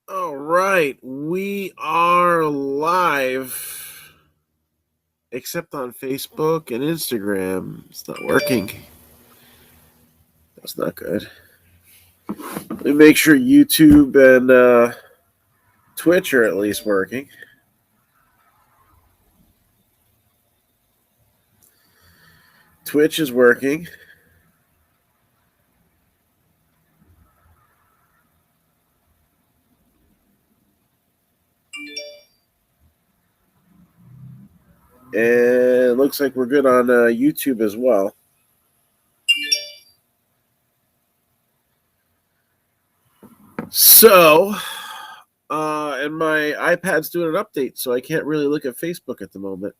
All right, we are live, except on Facebook and Instagram. It's not working. That's not good. Let me make sure YouTube and Twitch are at least working. Twitch is working. And it looks like we're good on YouTube as well. So, and my iPad's doing an update, so I can't really look at Facebook at the moment.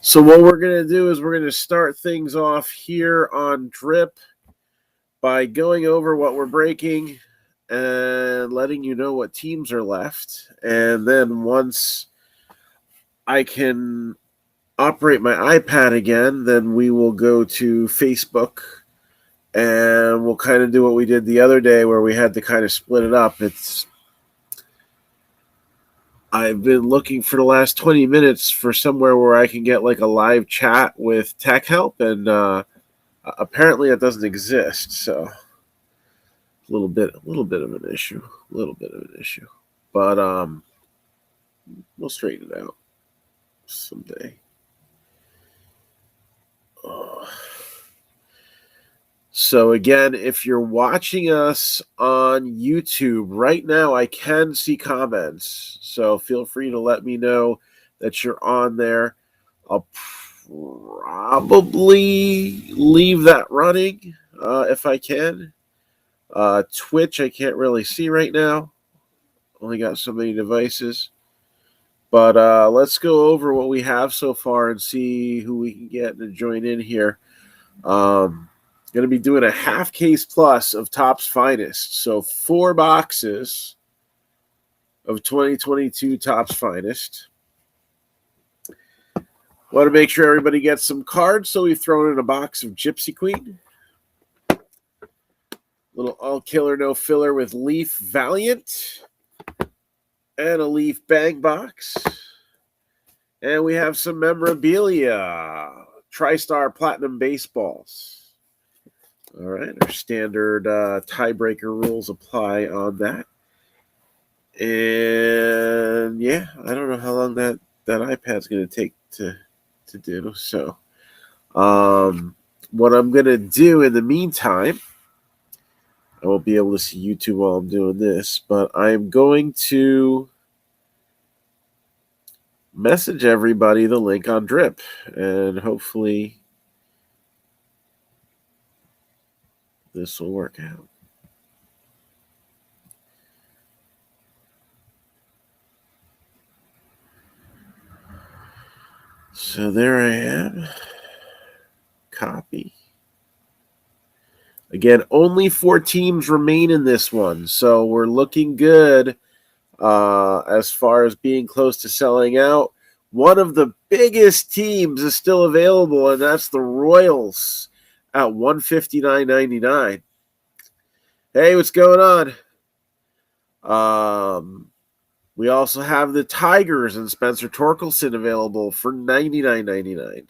So, what we're going to do is we're going to start things off here on Drip by going over what we're breaking and letting you know what teams are left. And then once I can operate my iPad again, then we will go to Facebook and we'll kind of do what we did the other day where we had to kind of split it up. I've been looking for the last 20 minutes for somewhere where I can get like a live chat with tech help, and apparently it doesn't exist. So a little bit of an issue, but we'll straighten it out someday. So again, if you're watching us on YouTube right now, I can see comments. So feel free to let me know that you're on there. I'll probably leave that running if I can. Twitch, I can't really see right now. Only got so many devices. But let's go over what we have so far and see who we can get to join in here. Going to be doing a half case plus of Topps Finest. So 4 boxes of 2022 Topps Finest. Want to make sure everybody gets some cards, so we've thrown in a box of Gypsy Queen. Little all killer, no filler with Leaf Valiant. And a Leaf Bang box. And we have some memorabilia. TriStar Platinum baseballs. All right, our standard tiebreaker rules apply on that. And yeah, I don't know how long that iPad's going to take to do. So what I'm going to do in the meantime, I won't be able to see YouTube while I'm doing this, but I'm going to message everybody the link on Drip, and hopefully this will work out. So there I am. Copy. Again, only 4 teams remain in this one, so we're looking good as far as being close to selling out. One of the biggest teams is still available, and that's the Royals at $159.99. Hey, what's going on? We also have the Tigers and Spencer Torkelson available for $99.99.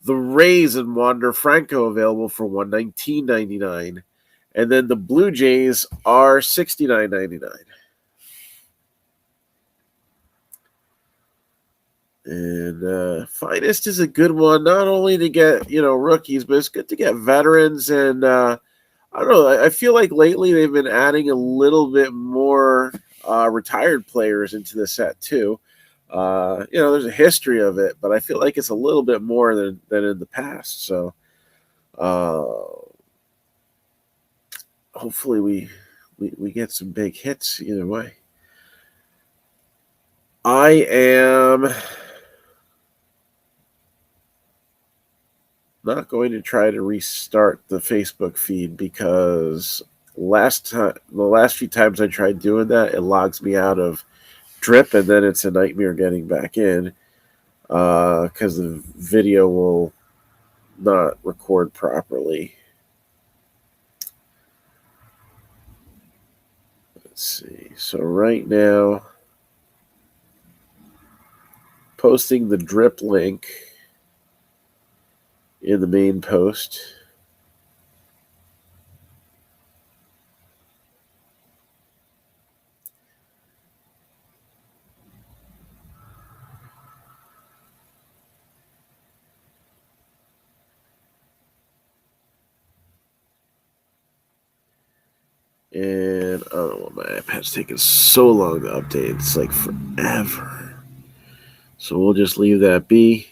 The Rays and Wander Franco available for $119.99. And then the Blue Jays are $69.99. And Finest is a good one, not only to get, rookies, but it's good to get veterans. And I don't know, I feel like lately they've been adding a little bit more retired players into the set too. There's a history of it, but I feel like it's a little bit more than in the past. So hopefully we get some big hits either way. I am not going to try to restart the Facebook feed because the last few times I tried doing that, it logs me out of Drip, and then it's a nightmare getting back in because the video will not record properly. Let's see. So right now, posting the drip link in the main post. And I don't know why my iPad's taking so long to update. It's like forever. So we'll just leave that be.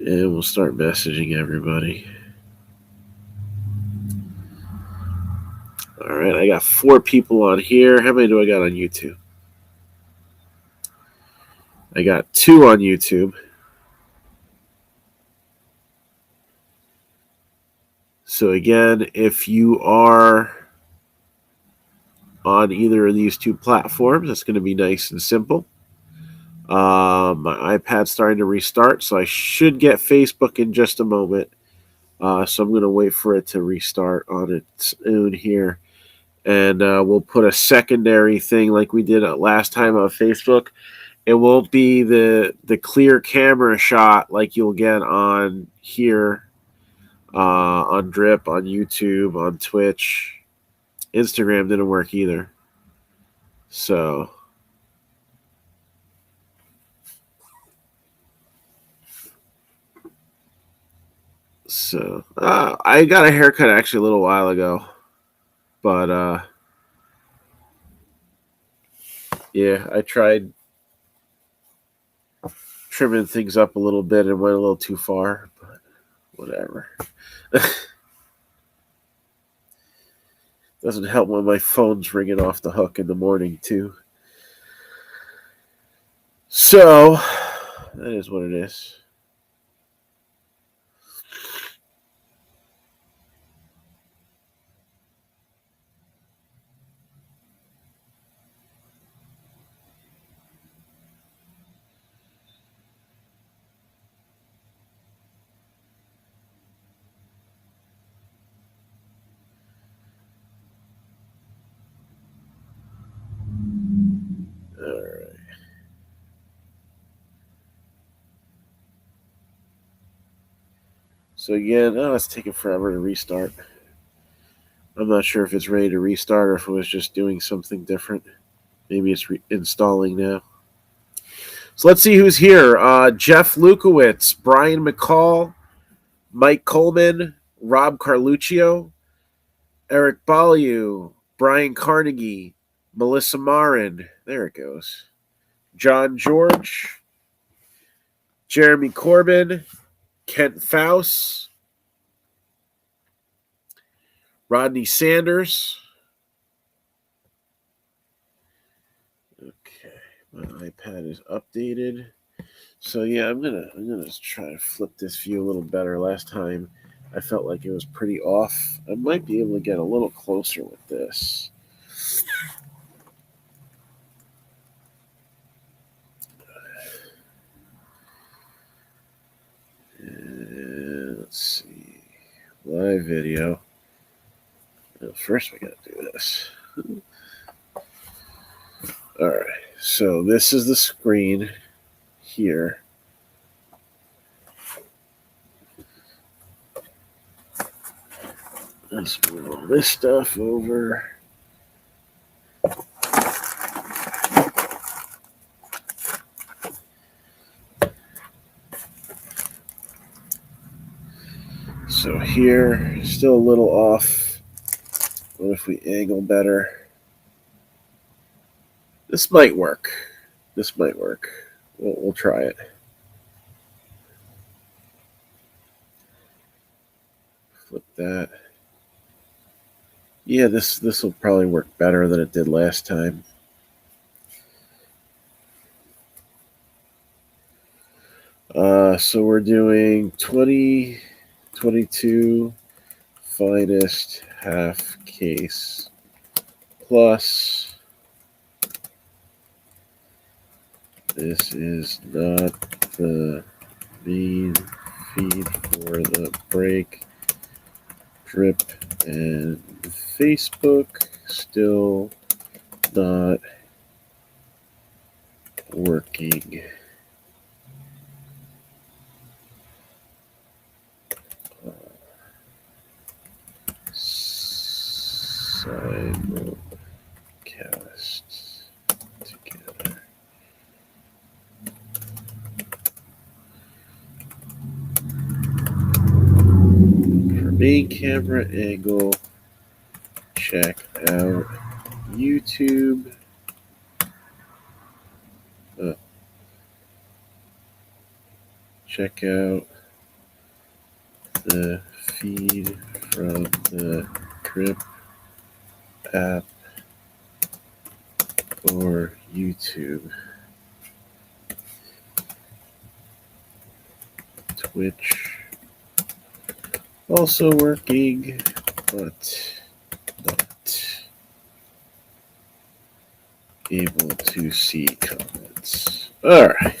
And we'll start messaging everybody. All right, I got 4 people on here. How many do I got on YouTube? I got 2 on YouTube. So again, if you are on either of these 2 platforms, it's going to be nice and simple. My iPad's starting to restart, so I should get Facebook in just a moment. So I'm going to wait for it to restart on its own here. And we'll put a secondary thing like we did last time on Facebook. It won't be the clear camera shot like you'll get on here, on Drip, on YouTube, on Twitch. Instagram didn't work either. So I got a haircut actually a little while ago, but yeah, I tried trimming things up a little bit and went a little too far, but whatever. Doesn't help when my phone's ringing off the hook in the morning too. So that is what it is. All right. So again, it's taking forever to restart. I'm not sure if it's ready to restart or if it was just doing something different. Maybe it's installing now. So let's see who's here. Jeff Lukowitz, Brian McCall, Mike Coleman, Rob Carluccio, Eric Baliu, Brian Carnegie, Melissa Marin. There it goes. John George, Jeremy Corbin, Kent Faust, Rodney Sanders. Okay, my iPad is updated. So yeah, I'm gonna try to flip this view a little better. Last time I felt like it was pretty off. I might be able to get a little closer with this. Let's see. Live video. Well, first we gotta do this. Alright, so this is the screen here. Let's move all this stuff over. So here, still a little off. What if we angle better? This might work. This might work. We'll try it. Flip that. Yeah, this will probably work better than it did last time. So we're doing 2022 finest half case plus. This is not the main feed for the break. Drip and Facebook still not working. Simulcast together. For main camera angle, check out YouTube. Check out the feed from the Drip app or YouTube. Twitch also working, but not able to see comments. All right.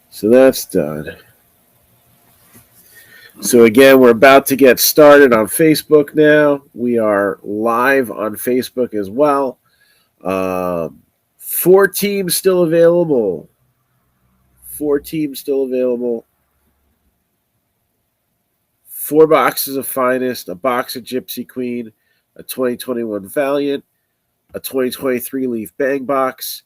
So that's done. So again, we're about to get started on Facebook now. We are live on Facebook as well. 4 teams still available. 4 teams still available. 4 boxes of Finest, a box of Gypsy Queen, a 2021 Valiant, a 2023 Leaf Bang box,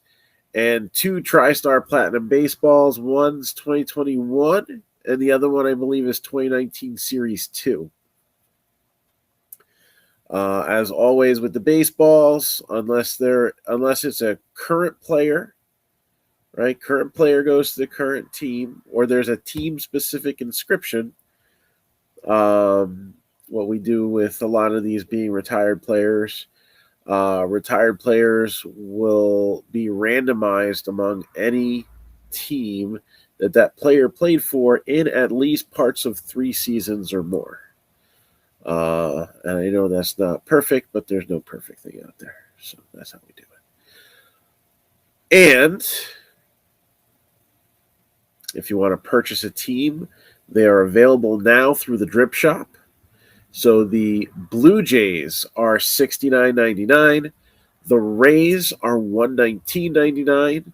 and 2 TriStar Platinum baseballs. One's 2021, and the other one I believe is 2019 Series 2. As always with the baseballs, unless it's a current player, right? Current player goes to the current team, or there's a team-specific inscription. What we do with a lot of these being retired players will be randomized among any team that player played for in at least parts of 3 seasons or more. And I know that's not perfect, but there's no perfect thing out there. So that's how we do it. And if you want to purchase a team, they are available now through the Drip Shop. So the Blue Jays are $69.99. The Rays are $119.99.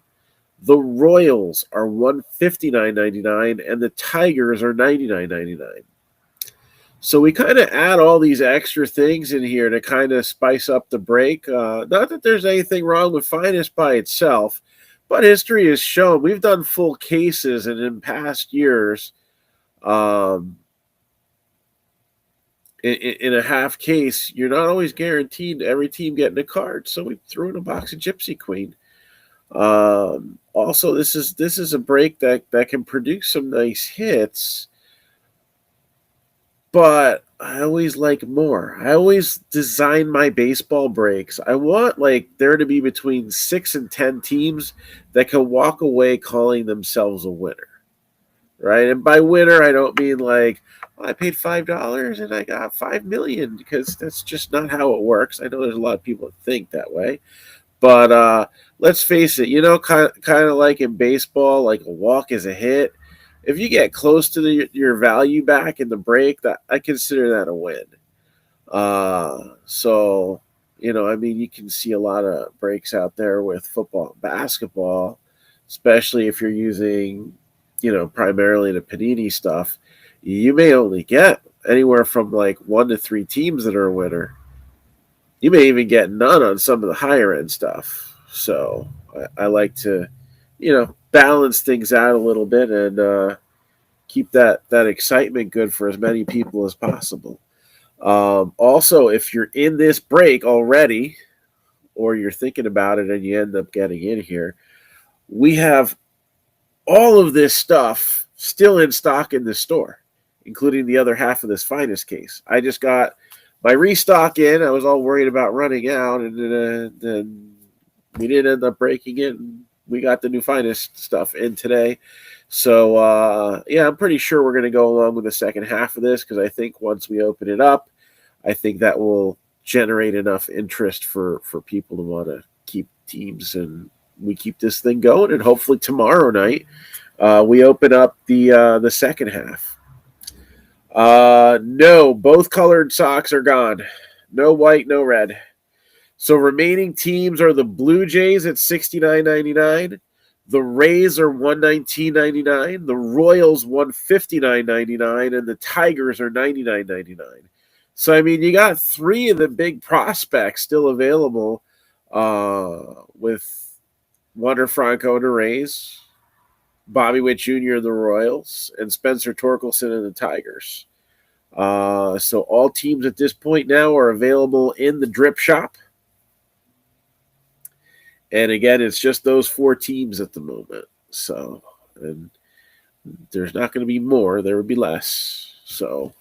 The Royals are $159.99. And the Tigers are $99.99. So we kind of add all these extra things in here to kind of spice up the break. Not that there's anything wrong with Finest by itself, but history has shown we've done full cases, and in past years, in a half case, you're not always guaranteed every team getting a card. So we threw in a box of Gypsy Queen. Also, this is a break that can produce some nice hits, but I always like more. I always design my baseball breaks. I want there to be between 6 and 10 teams that can walk away calling themselves a winner, right? And by winner, I don't mean I paid $5 and I got $5 million, because that's just not how it works. I know there's a lot of people that think that way, but let's face it. Kind of like in baseball, like a walk is a hit. If you get close to your value back in the break, that I consider that a win. So you can see a lot of breaks out there with football and basketball, especially if you're using, primarily the Panini stuff. You may only get anywhere from 1 to 3 teams that are a winner. You may even get none on some of the higher end stuff. So I like to, balance things out a little bit and keep that excitement good for as many people as possible. Also, if you're in this break already, or you're thinking about it and you end up getting in here, we have all of this stuff still in stock in the store, including the other half of this Finest case. I just got my restock in. I was all worried about running out, and then we didn't end up breaking it. And we got the new Finest stuff in today. So, I'm pretty sure we're going to go along with the second half of this, because I think once we open it up, I think that will generate enough interest for people to want to keep teams, and we keep this thing going. And hopefully tomorrow night We open up the second half. No, both colored socks are gone. No white, no red. So remaining teams are the Blue Jays at $69.99. The Rays are $119.99. The Royals $159.99, and the Tigers are $99.99. So I mean, you got three of the big prospects still available, with Wander Franco and the Rays, Bobby Witt Jr. of the Royals, and Spencer Torkelson and the Tigers. So all teams at this point now are available in the drip shop. And again, it's just those four teams at the moment. So, and there's not going to be more, there would be less. So,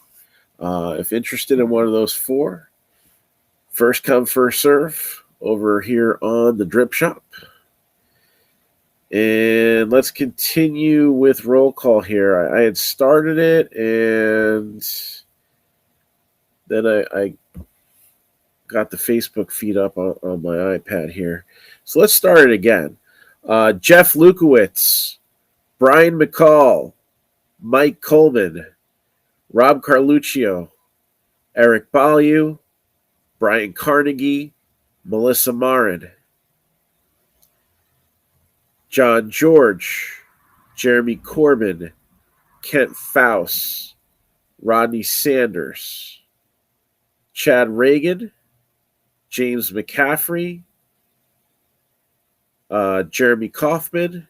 if interested in one of those four, first come, first serve over here on the drip shop. And let's continue with roll call here. I had started it, and then I got the Facebook feed up on my iPad here. So let's start it again. Jeff Lukowitz, Brian McCall, Mike Coleman, Rob Carluccio, Eric Baliu, Brian Carnegie, Melissa Marin, John George, Jeremy Corbin, Kent Faust, Rodney Sanders, Chad Reagan, James McCaffrey, Jeremy Kaufman,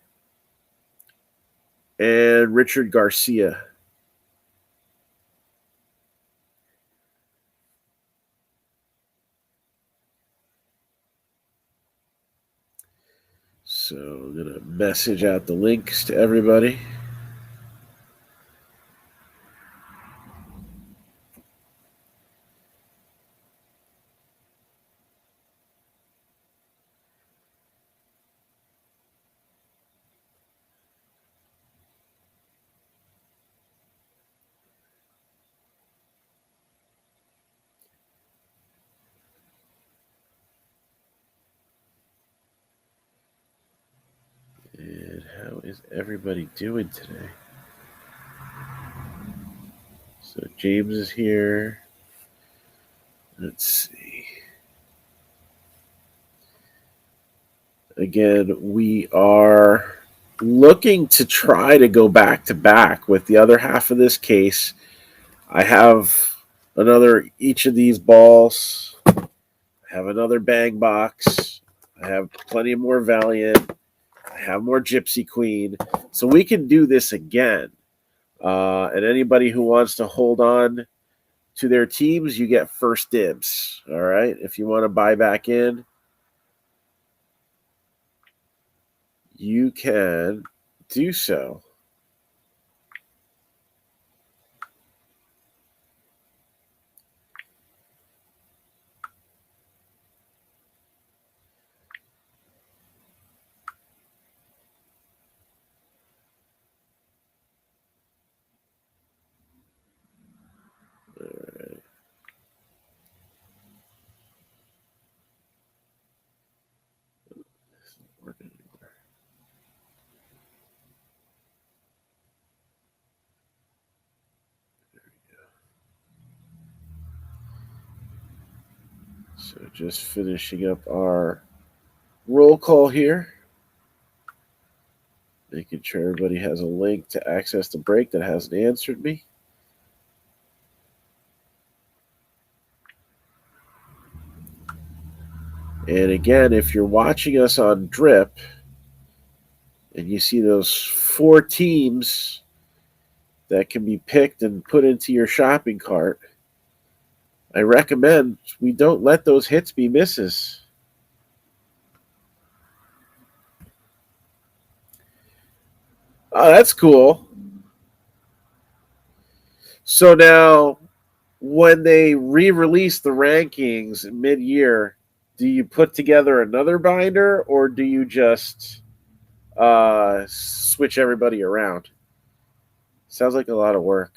and Richard Garcia. So I'm going to message out the links to everybody. And how is everybody doing today? So James is here. Let's see. Again, we are looking to try to go back to back with the other half of this case. I have each of these balls. I have another bang box. I have plenty more Valiant. I have more Gypsy Queen. So we can do this again. And anybody who wants to hold on to their teams, you get first dibs. All right. If you want to buy back in, you can do so. All right. Working anymore. There we go. So just finishing up our roll call here. Making sure everybody has a link to access the break that hasn't answered me. And again, if you're watching us on Drip and you see those four teams that can be picked and put into your shopping cart, I recommend we don't let those hits be misses. Oh, that's cool. So now, when they re-release the rankings mid-year, do you put together another binder, or do you just switch everybody around? Sounds like a lot of work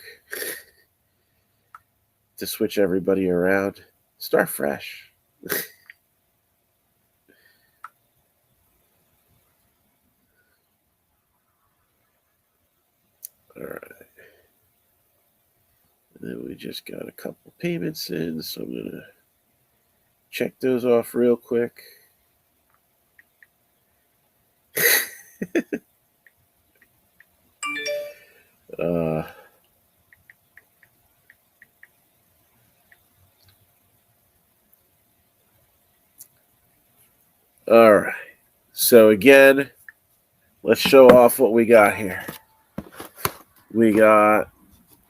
to switch everybody around. Start fresh. All right. And then we just got a couple payments in, so I'm going to check those off real quick. uh, all right. So again, let's show off what we got here. We got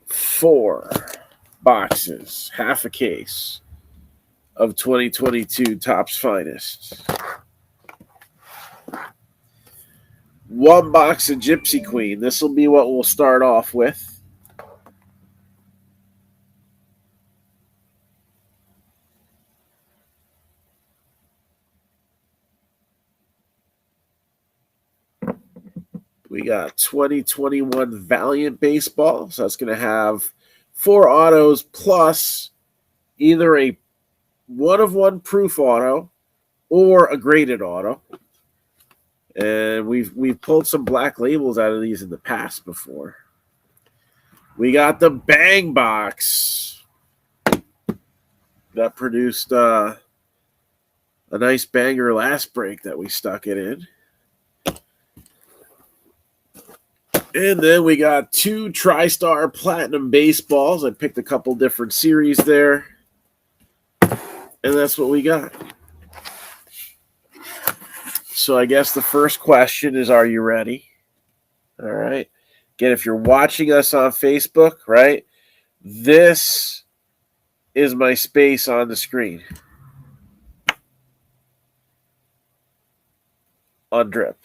4 boxes, half a case of 2022 Topps Finest. 1 box of Gypsy Queen. This will be what we'll start off with. We got 2021 Valiant Baseball. So that's going to have 4 autos plus either a 1-of-1 proof auto or a graded auto. And we've pulled some black labels out of these in the past before. We got the Bang Box that produced a nice banger last break that we stuck it in. And then we got 2 TriStar Platinum Baseballs. I picked a couple different series there. And that's what we got. So I guess the first question is, are you ready? All right. Again, if you're watching us on Facebook, right, this is my space on the screen on Drip.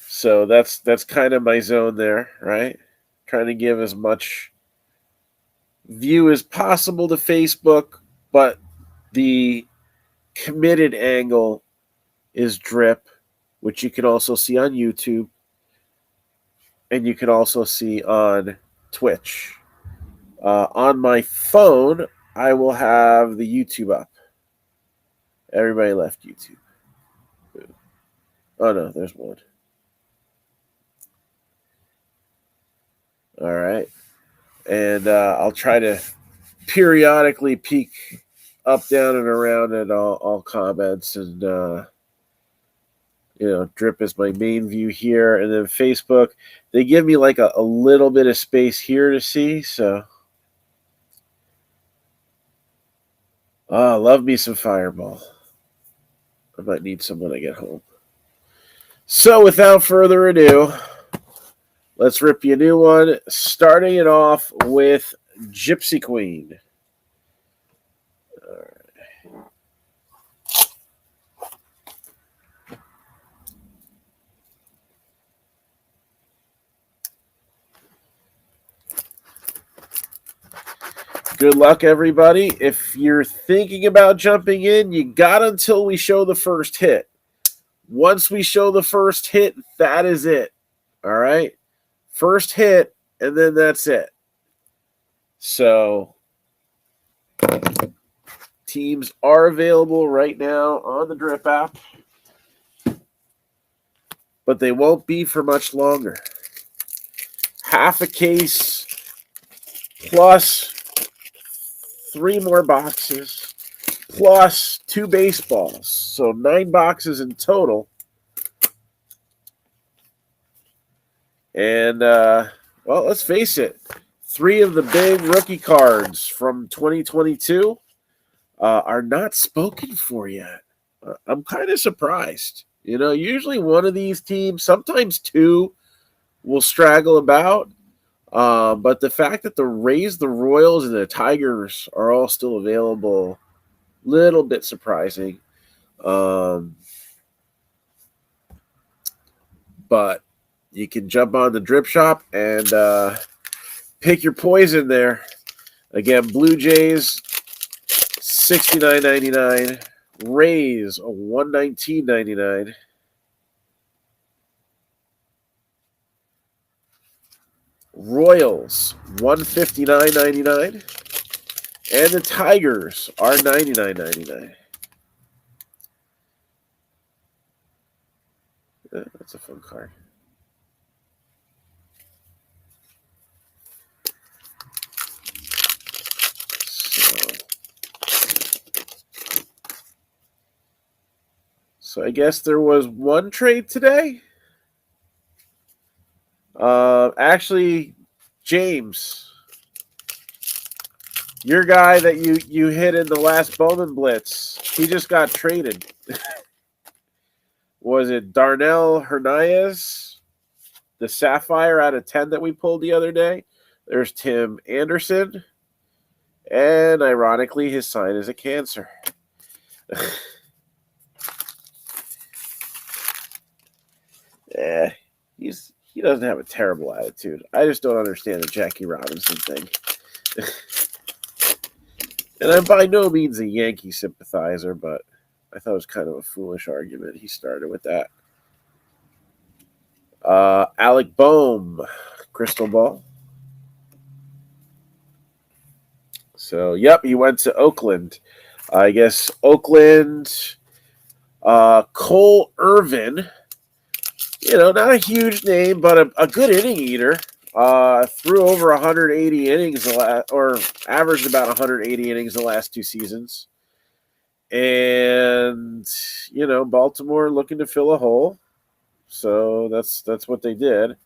So that's kind of my zone there, right? Trying to give as much view as possible to Facebook, but the committed angle is Drip, which you can also see on YouTube, and you can also see on Twitch. On my phone, I will have the YouTube up. Everybody left YouTube. Oh, no, there's one. All right. And I'll try to periodically peek up, down, and around at all comments. And, Drip is my main view here. And then Facebook, they give me like a little bit of space here to see. So, love me some Fireball. I might need some when I get home. So, without further ado, let's rip you a new one, starting it off with Gypsy Queen. All right. Good luck, everybody. If you're thinking about jumping in, you got until we show the first hit. Once we show the first hit, that is it. All right? First hit, and then that's it. So, teams are available right now on the Drip app, but they won't be for much longer. Half a case plus 3 more boxes plus 2 baseballs. So 9 boxes in total. And, well, let's face it. 3 of the big rookie cards from 2022 are not spoken for yet. I'm kind of surprised. Usually one of these teams, sometimes 2, will straggle about. But the fact that the Rays, the Royals, and the Tigers are all still available, little bit surprising. But you can jump on the Drip Shop and pick your poison there. Again, Blue Jays, $69.99. Rays, $119.99. Royals, $159.99. And the Tigers are $99.99. That's a fun card. So I guess there was one trade today. Actually, James, your guy that you hit in the last Bowman Blitz, he just got traded. Was it Darnell Hernandez, the Sapphire out of 10 that we pulled the other day? There's Tim Anderson. And ironically, his sign is a Cancer. Yeah, he doesn't have a terrible attitude. I just don't understand the Jackie Robinson thing. And I'm by no means a Yankee sympathizer, but I thought it was kind of a foolish argument. He started with that. Alec Boehm, crystal ball. So, yep, he went to Oakland. I guess Oakland, Cole Irvin, not a huge name, but a good inning eater. Threw over 180 innings, or averaged about 180 innings the last 2 seasons. And, Baltimore looking to fill a hole. So that's what they did.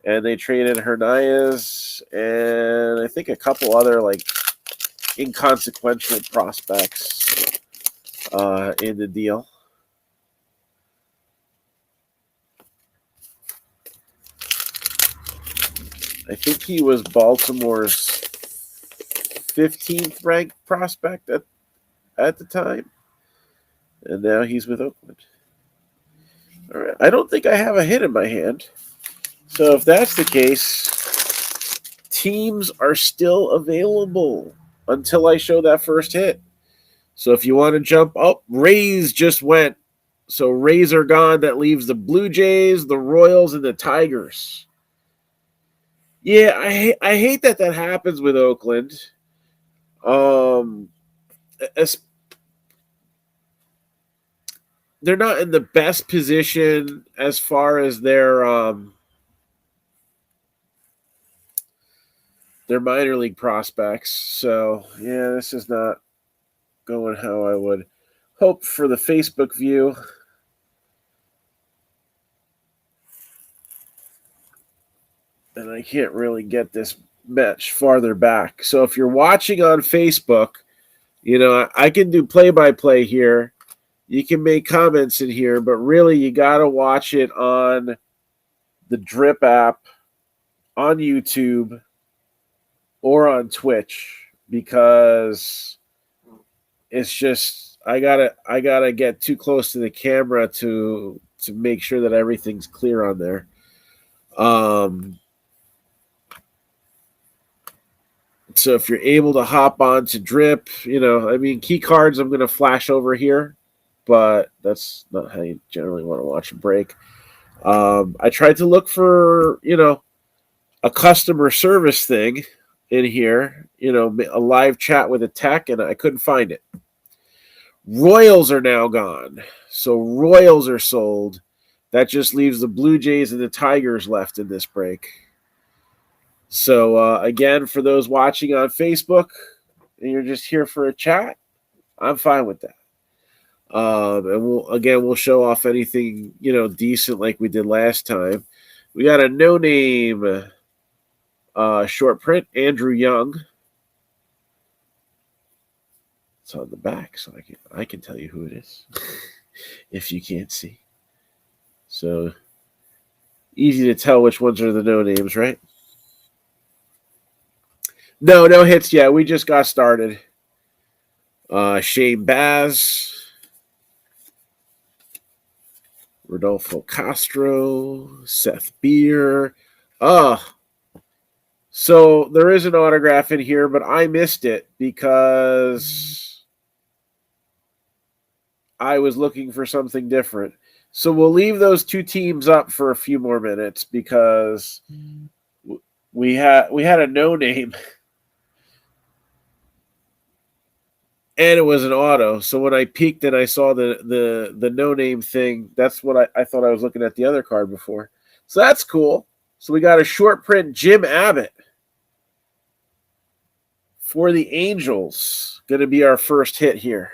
And they traded Hernandez and I think a couple other, inconsequential prospects in the deal. I think he was Baltimore's 15th ranked prospect at the time. And now he's with Oakland. All right. I don't think I have a hit in my hand. So if that's the case, teams are still available until I show that first hit. So if you want to jump up, Rays just went. So Rays are gone. That leaves the Blue Jays, the Royals, and the Tigers. Yeah, I hate that happens with Oakland. They're not in the best position as far as their minor league prospects. So, yeah, this is not going how I would hope for the Facebook view. And I can't really get this much farther back. So if you're watching on Facebook, I can do play-by-play here. You can make comments in here, but really you got to watch it on the Drip app, on YouTube, or on Twitch, because it's just I gotta get too close to the camera to make sure that everything's clear on there. So if you're able to hop on to Drip, key cards I'm going to flash over here, but that's not how you generally want to watch a break. I tried to look for, a customer service thing in here, a live chat with a tech, and I couldn't find it. Royals are now gone. So Royals are sold. That just leaves the Blue Jays and the Tigers left in this break. So, again, for those watching on Facebook and you're just here for a chat, I'm fine with that. And we'll show off anything, decent like we did last time. We got a no-name short print, Andrew Young. It's on the back, so I can tell you who it is if you can't see. So, easy to tell which ones are the no-names, right? No hits yet. We just got started. Shane Baz, Rodolfo Castro, Seth Beer. So there is an autograph in here, but I missed it because I was looking for something different. So we'll leave those 2 teams up for a few more minutes because we had a no-name. And it was an auto. So when I peeked and I saw the no-name thing, that's what I thought I was looking at the other card before. So that's cool. So we got a short print Jim Abbott for the Angels. Going to be our first hit here.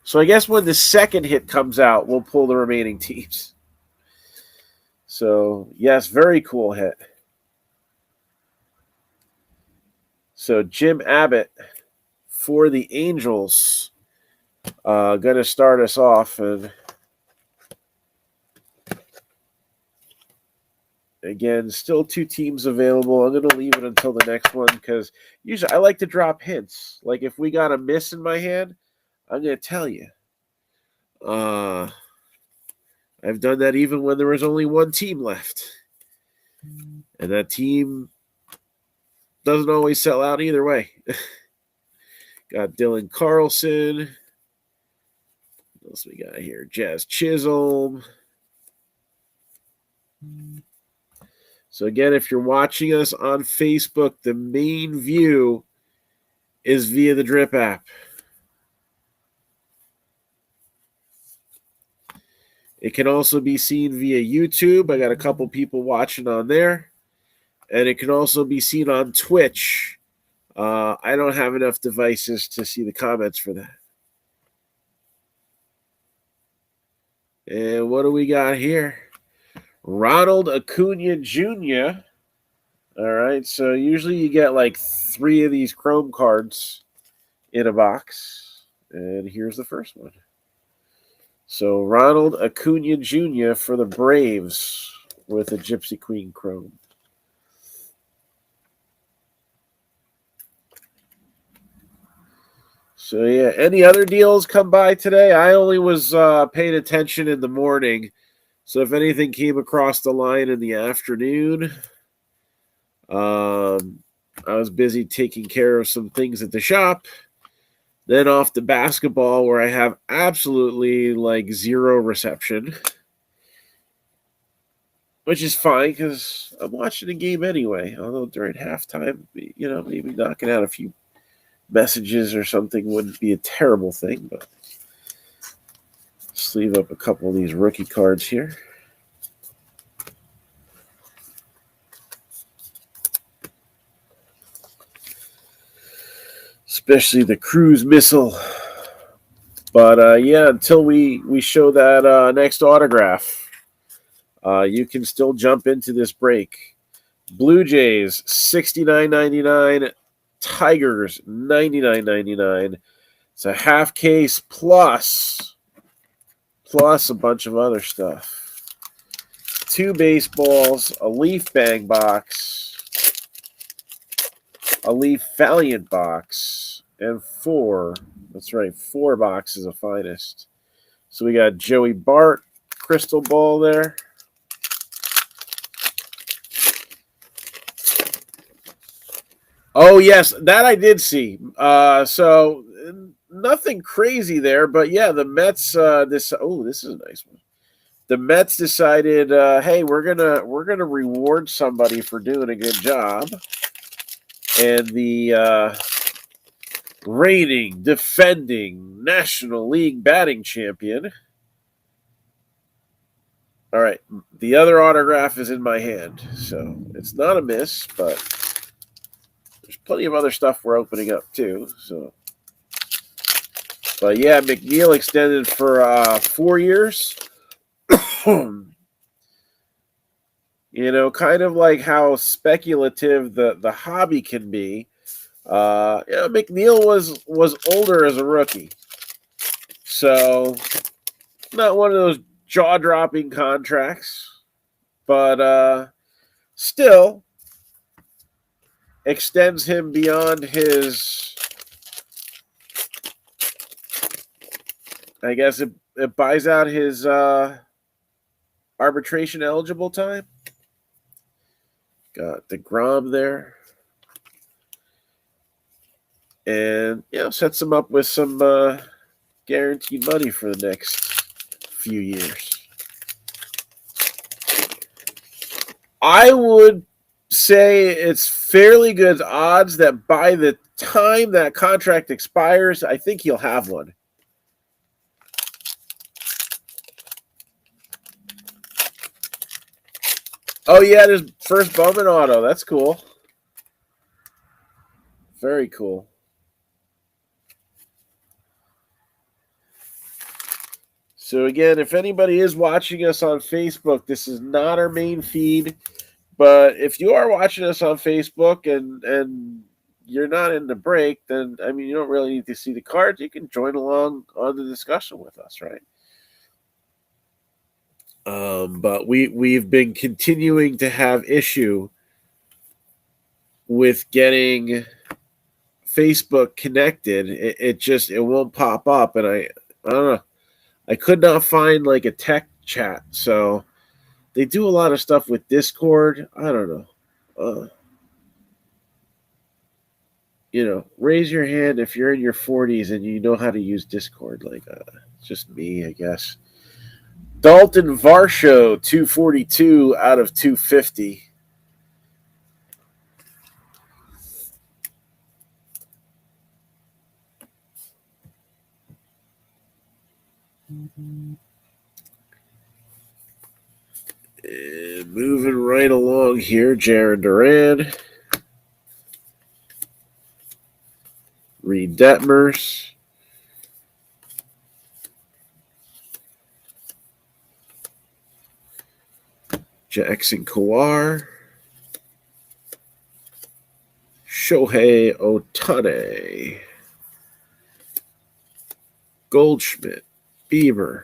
So I guess when the second hit comes out, we'll pull the remaining teams. So, yes, very cool hit. So Jim Abbott for the Angels going to start us off. And again, still 2 teams available. I'm going to leave it until the next one because usually I like to drop hints. Like if we got a miss in my hand, I'm going to tell you. I've done that even when there was only 1 team left. And that team doesn't always sell out either way. Got Dylan Carlson. What else we got here? Jazz Chisholm. So again, if you're watching us on Facebook, the main view is via the Drip app. It can also be seen via YouTube. I got a couple people watching on there. And it can also be seen on Twitch. I don't have enough devices to see the comments for that. And what do we got here? Ronald Acuna Jr. All right, so usually you get like 3 of these Chrome cards in a box. And here's the first one. So Ronald Acuna Jr. for the Braves with a Gypsy Queen Chrome. So yeah, any other deals come by today? I only was paying attention in the morning. So if anything came across the line in the afternoon, I was busy taking care of some things at the shop. Then off to basketball where I have absolutely like 0 reception. Which is fine because I'm watching the game anyway. Although during halftime, maybe knocking out a few messages or something wouldn't be a terrible thing. But sleeve up a couple of these rookie cards here. Especially the cruise missile. But yeah, until we show that next autograph, you can still jump into this break. Blue Jays, $69.99. Tigers, $99.99. It's a half case plus a bunch of other stuff. 2 baseballs, a Leaf Bang box, a Leaf Valiant box, and 4. That's right, 4 boxes of Finest. So we got Joey Bart, crystal ball there. Oh, yes, that I did see. So nothing crazy there, but yeah, the Mets. This is a nice one. The Mets decided, hey, we're gonna reward somebody for doing a good job, and the reigning, defending National League batting champion. All right, the other autograph is in my hand, so it's not a miss, but there's plenty of other stuff we're opening up too. So, but yeah, McNeil extended for 4 years. Kind of like how speculative the hobby can be. McNeil was older as a rookie, so not one of those jaw-dropping contracts, but still extends him beyond his. I guess it buys out his arbitration eligible time. Got DeGrom there. And, sets him up with some guaranteed money for the next few years. I would say it's fairly good odds that by the time that contract expires, I think he'll have one. Oh, yeah, there's first Bowman auto. That's cool. Very cool. So again, if anybody is watching us on Facebook, this is not our main feed. But if you are watching us on Facebook and you're not in the break, then I mean you don't really need to see the cards. You can join along on the discussion with us, right? But we've been continuing to have issue with getting Facebook connected. It won't pop up, and I don't know. I could not find like a tech chat. So they do a lot of stuff with Discord. I don't know. Raise your hand if you're in your 40s and you know how to use Discord. Like, just me, I guess. Dalton Varsho, 242 out of 250. And moving right along here, Jaron Duran. Reed Detmers. Jackson Kawar. Shohei Ohtani. Goldschmidt. Bieber.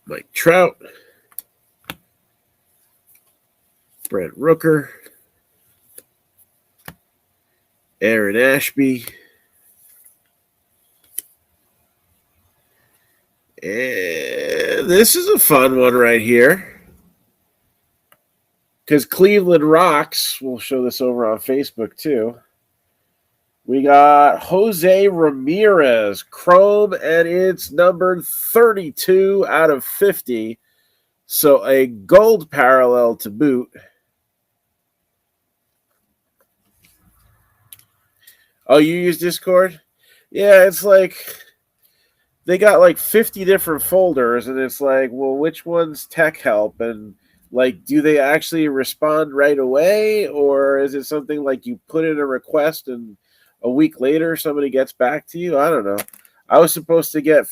Mike Trout. Brent Rooker. Aaron Ashby. And this is a fun one right here. Because Cleveland rocks. We'll show this over on Facebook too. We got Jose Ramirez, Chrome, and it's numbered 32 out of 50. So a gold parallel to boot. Oh, you use Discord? Yeah, it's like they got like 50 different folders, and it's like, well, which one's tech help? And like, do they actually respond right away? Or is it something like you put in a request and a week later somebody gets back to you? I don't know. I was supposed to get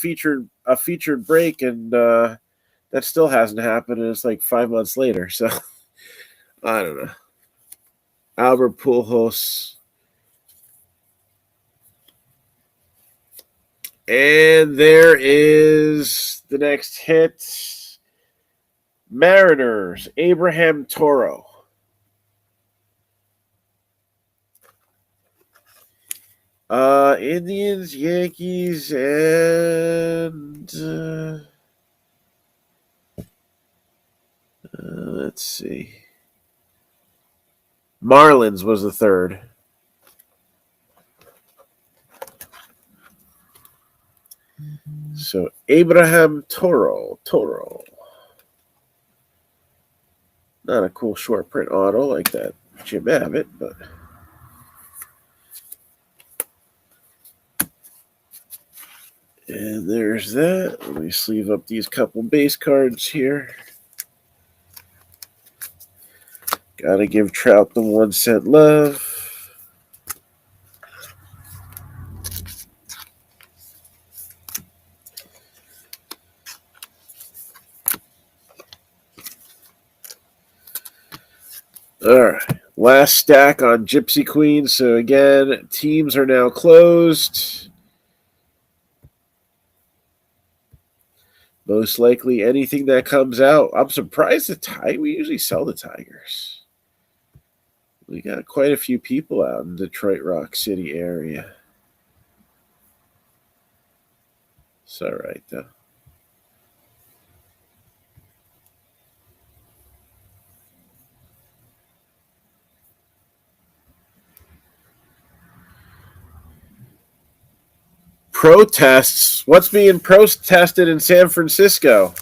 a featured break, and that still hasn't happened, and it's like 5 months later. So I don't know. Albert Pujols. And there is the next hit. Mariners, Abraham Toro. Indians, Yankees, and let's see. Marlins was the third. So Abraham Toro. Not a cool short print auto like that Jim Abbott, but and there's that. Let me sleeve up these couple base cards here. Gotta give Trout the 1 cent love. All right. Last stack on Gypsy Queen. So again, teams are now closed. Most likely anything that comes out. I'm surprised we usually sell the Tigers. We got quite a few people out in Detroit Rock City area. It's all right, though. Protests. What's being protested in San Francisco?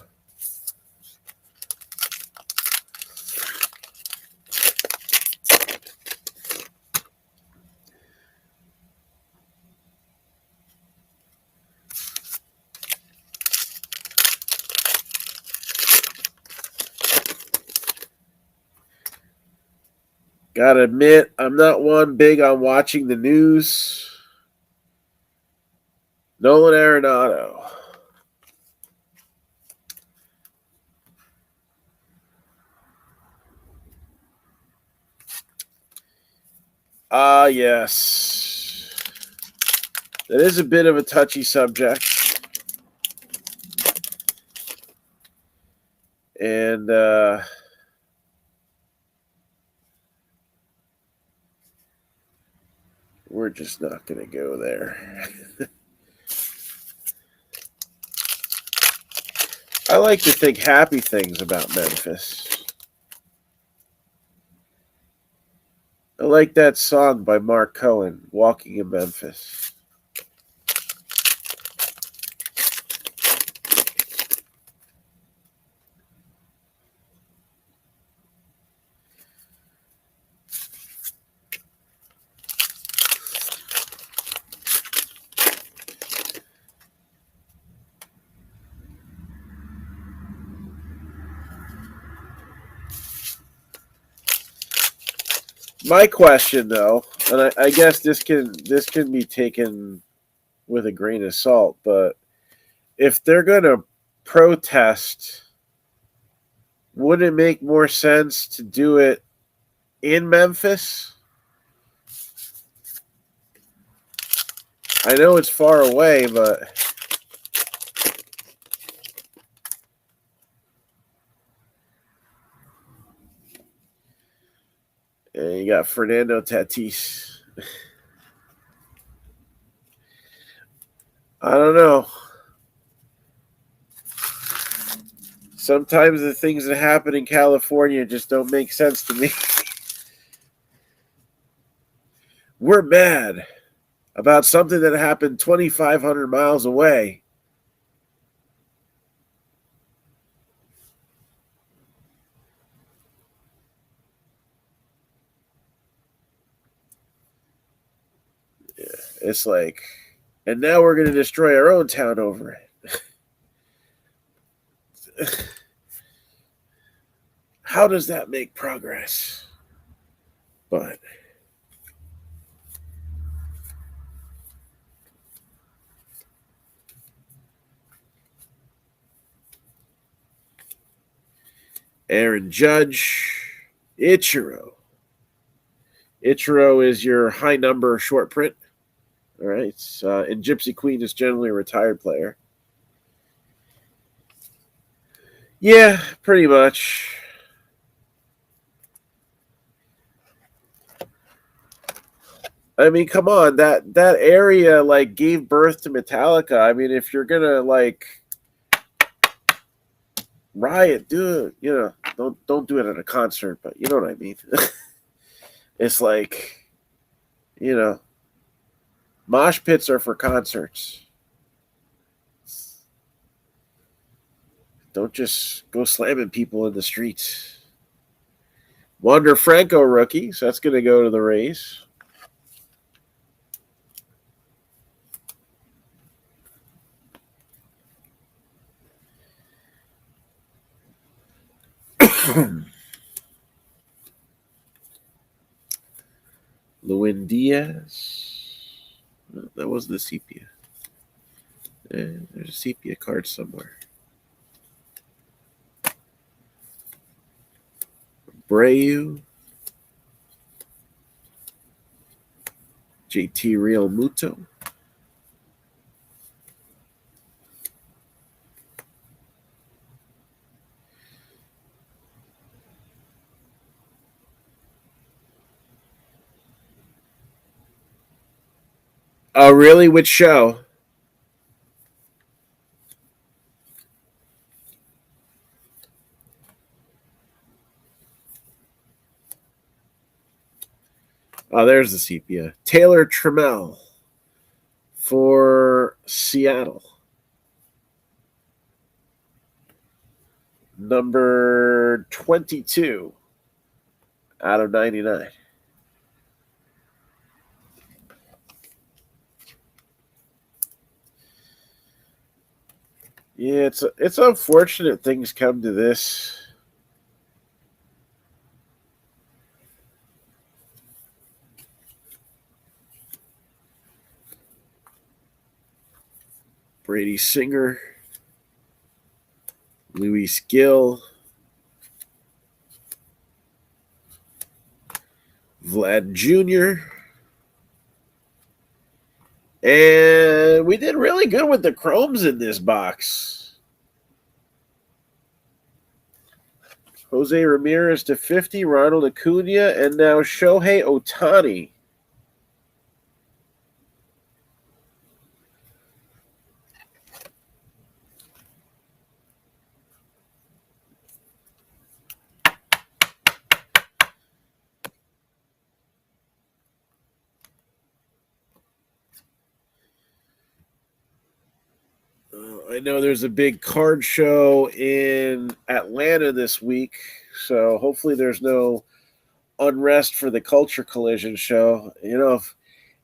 Gotta admit, I'm not one big on watching the news. Nolan Arenado. Ah, yes. That is a bit of a touchy subject. And we're just not going to go there. I like to think happy things about Memphis. I like that song by Mark Cohen, Walking in Memphis. My question, though, and I guess this can be taken with a grain of salt, but if they're going to protest, would it make more sense to do it in Memphis? I know it's far away, but you got Fernando Tatis. I don't know. Sometimes the things that happen in California just don't make sense to me. We're mad about something that happened 2,500 miles away. Yeah, it's like, and now we're going to destroy our own town over it. How does that make progress? But Aaron Judge, Ichiro. Ichiro is your high number short print. All right. And Gypsy Queen is generally a retired player. Yeah, pretty much. I mean, come on, that area like gave birth to Metallica. I mean, if you're gonna like riot, do it. You know, don't do it at a concert, but you know what I mean. It's like, you know, mosh pits are for concerts. Don't just go slamming people in the streets. Wander Franco rookie, so that's going to go to the Rays. Lewin Diaz. That was the sepia. There's a sepia card somewhere. Breu. JT Real Muto. Oh, really? Which show? Oh, there's the sepia. Taylor Trammell for Seattle. Number 22 out of 99. Yeah, it's unfortunate things come to this. Brady Singer, Luis Gill, Vlad Jr., and we did really good with the chromes in this box. Jose Ramirez to 50, Ronald Acuna, and now Shohei Ohtani. I know there's a big card show in Atlanta this week, so hopefully there's no unrest for the Culture Collision show. You know,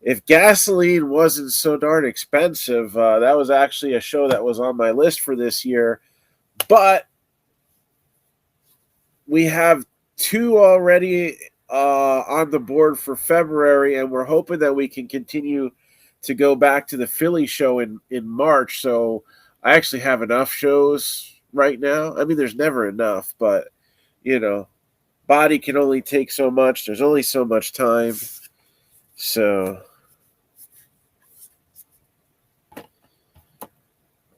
if gasoline wasn't so darn expensive, that was actually a show that was on my list for this year. But we have two already on the board for February, and we're hoping that we can continue to go back to the Philly show in March. So I actually have enough shows right now. I mean, there's never enough, but, you know, body can only take so much. There's only so much time. So,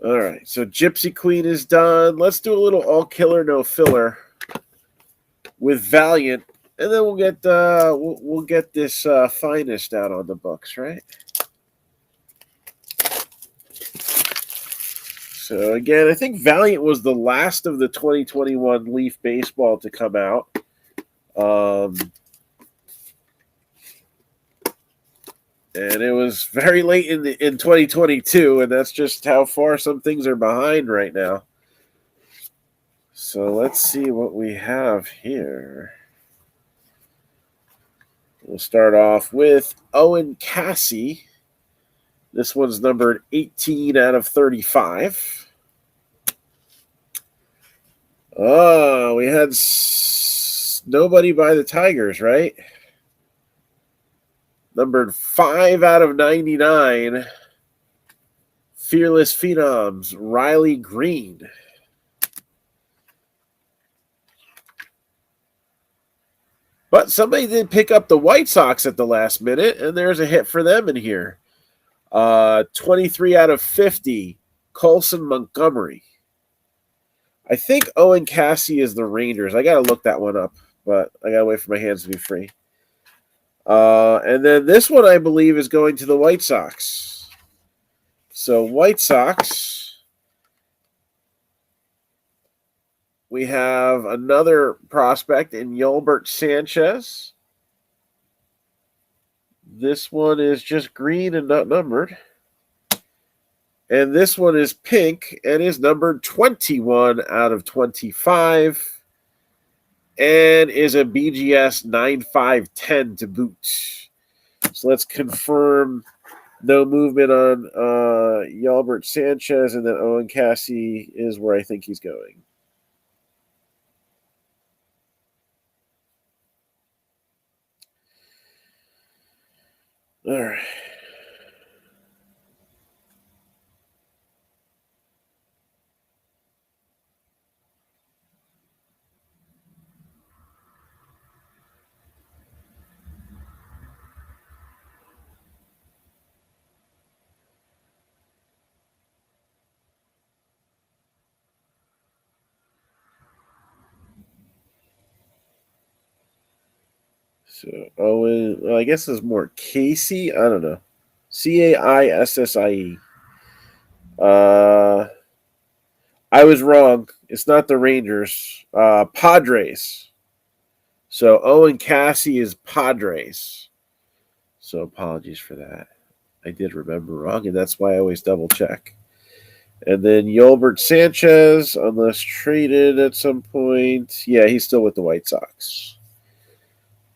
all right. So Gypsy Queen is done. Let's do a little all killer, no filler with Valiant, and then we'll get this finest out on the books, right? So again, I think Valiant was the last of the 2021 Leaf baseball to come out. And it was very late in 2022, and that's just how far some things are behind right now. So let's see what we have here. We'll start off with Owen Cassie. This one's numbered 18 out of 35. Oh, we had nobody by the Tigers, right? Numbered 5 out of 99. Fearless Phenoms, Riley Green. But somebody did pick up the White Sox at the last minute, and there's a hit for them in here. 23 out of 50, Colson Montgomery. I think Owen Cassie is the Rangers. I got to look that one up, but I got to wait for my hands to be free. And then this one, I believe, is going to the White Sox. So White Sox, we have another prospect in Yolbert Sanchez. This one is just green and not numbered. And this one is pink and is numbered 21 out of 25. And is a BGS 9510 to boot. So let's confirm no movement on Yolbert Sanchez, and then Owen Cassie is where I think he's going. All right. So Owen, well, I guess it's more Casey. I don't know. Caissie. I was wrong. It's not the Rangers. Padres. So Owen Cassie is Padres. So apologies for that. I did remember wrong, and that's why I always double check. And then Yolbert Sanchez, unless traded at some point. Yeah, he's still with the White Sox.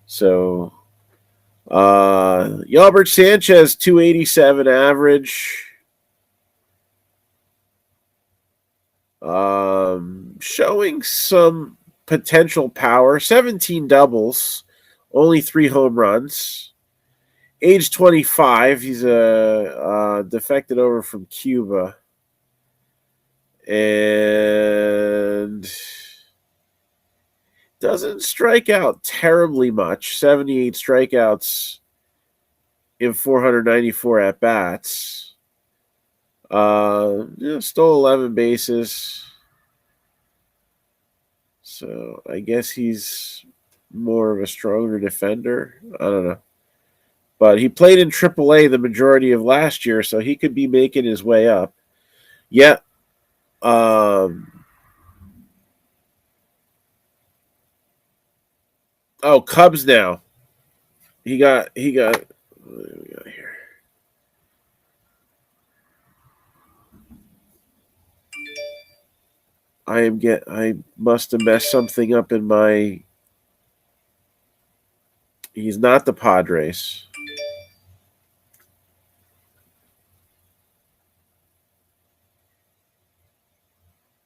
So Yolbert Sanchez, 287 average. Showing some potential power. 17 doubles, only 3 home runs. Age 25. He's defected over from Cuba. And doesn't strike out terribly much. 78 strikeouts in 494 at bats. Stole 11 bases. So I guess he's more of a stronger defender. I don't know. But he played in AAA the majority of last year, so he could be making his way up. Yeah. Cubs now. He got what do we got here? I must have messed something up in my. He's not the Padres.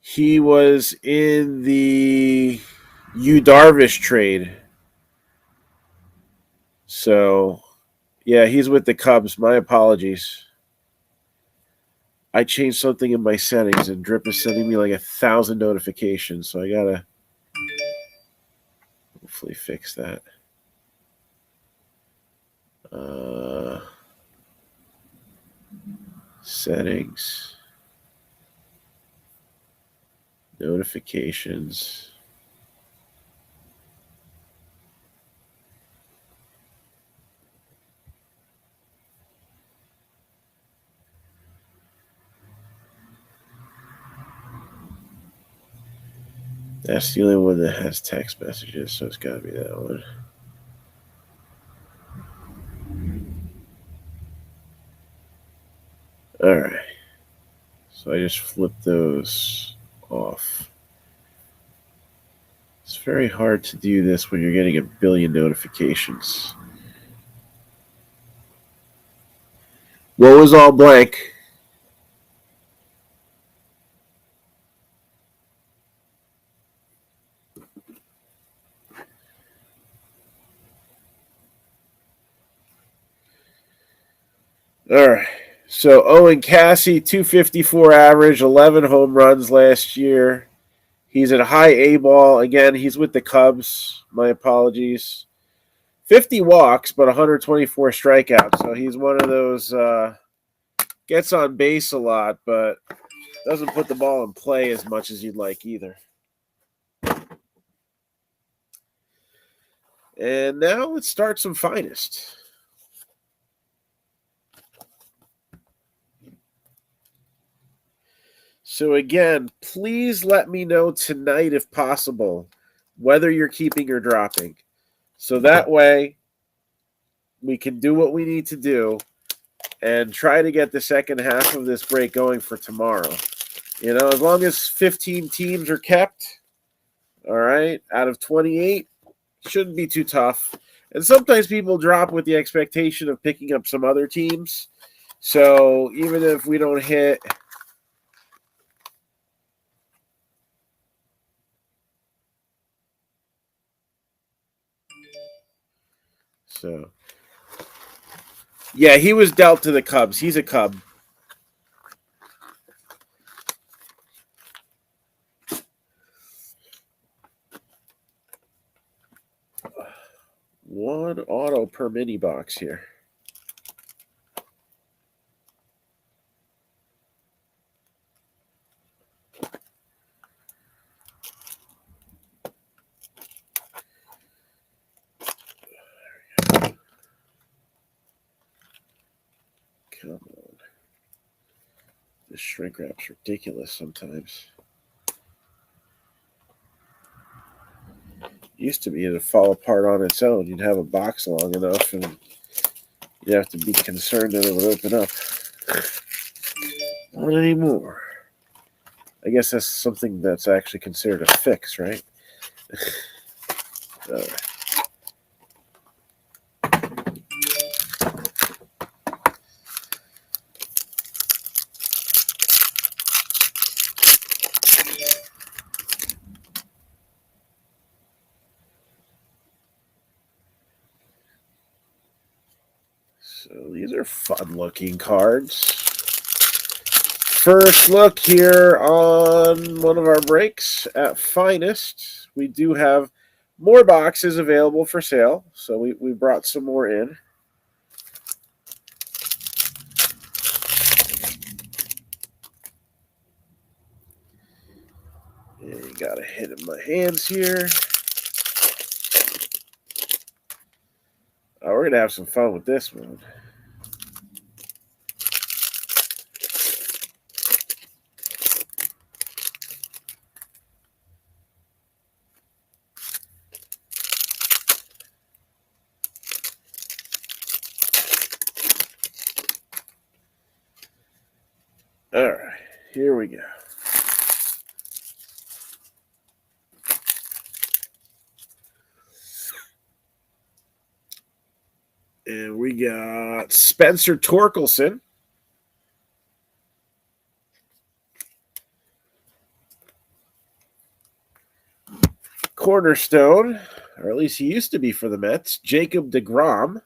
He was in the Yu Darvish trade. So, yeah, he's with the Cubs. My apologies. I changed something in my settings, and Drip is sending me like 1,000 notifications. So I gotta hopefully fix that. Settings, notifications. That's the only one that has text messages, so it's got to be that one. All right. So I just flipped those off. It's very hard to do this when you're getting a billion notifications. What was all blank? All right. So Owen Cassie, 254 average, 11 home runs last year. He's at high A ball. Again, he's with the Cubs. My apologies. 50 walks, but 124 strikeouts. So he's one of those gets on base a lot, but doesn't put the ball in play as much as you'd like either. And now let's start some finest. So again, please let me know tonight if possible whether you're keeping or dropping. So that way we can do what we need to do and try to get the second half of this break going for tomorrow. You know, as long as 15 teams are kept, all right, out of 28, shouldn't be too tough. And sometimes people drop with the expectation of picking up some other teams. So even if we don't hit yeah, he was dealt to the Cubs. He's a Cub. One auto per mini box here. Come on. This shrink wrap's ridiculous sometimes. Used to be it'd fall apart on its own. You'd have a box long enough and you'd have to be concerned that it would open up. Not anymore. I guess that's something that's actually considered a fix, right? All right. So these are fun-looking cards. first look here on one of our breaks at Finest. We do have more boxes available for sale, so we brought some more in. And you got a hit in my hands here. Oh, we're going to have some fun with this one. All right, here we go. And we got Spencer Torkelson. Cornerstone, or at least he used to be for the Mets, Jacob deGrom.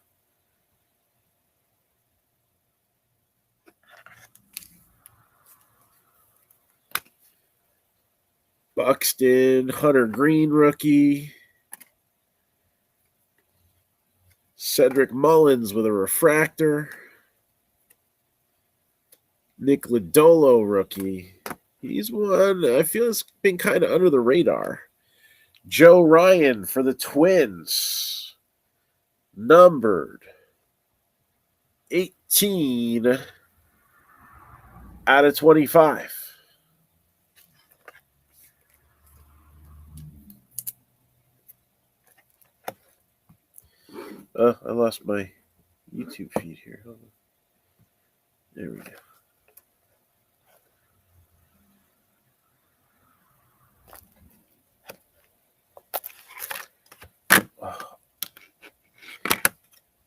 Buxton, Hunter Green rookie. Cedric Mullins with a refractor. Nick Lodolo rookie. He's one I feel has been kind of under the radar. Joe Ryan for the Twins. Numbered 18 out of 25. I lost my YouTube feed here. There we go.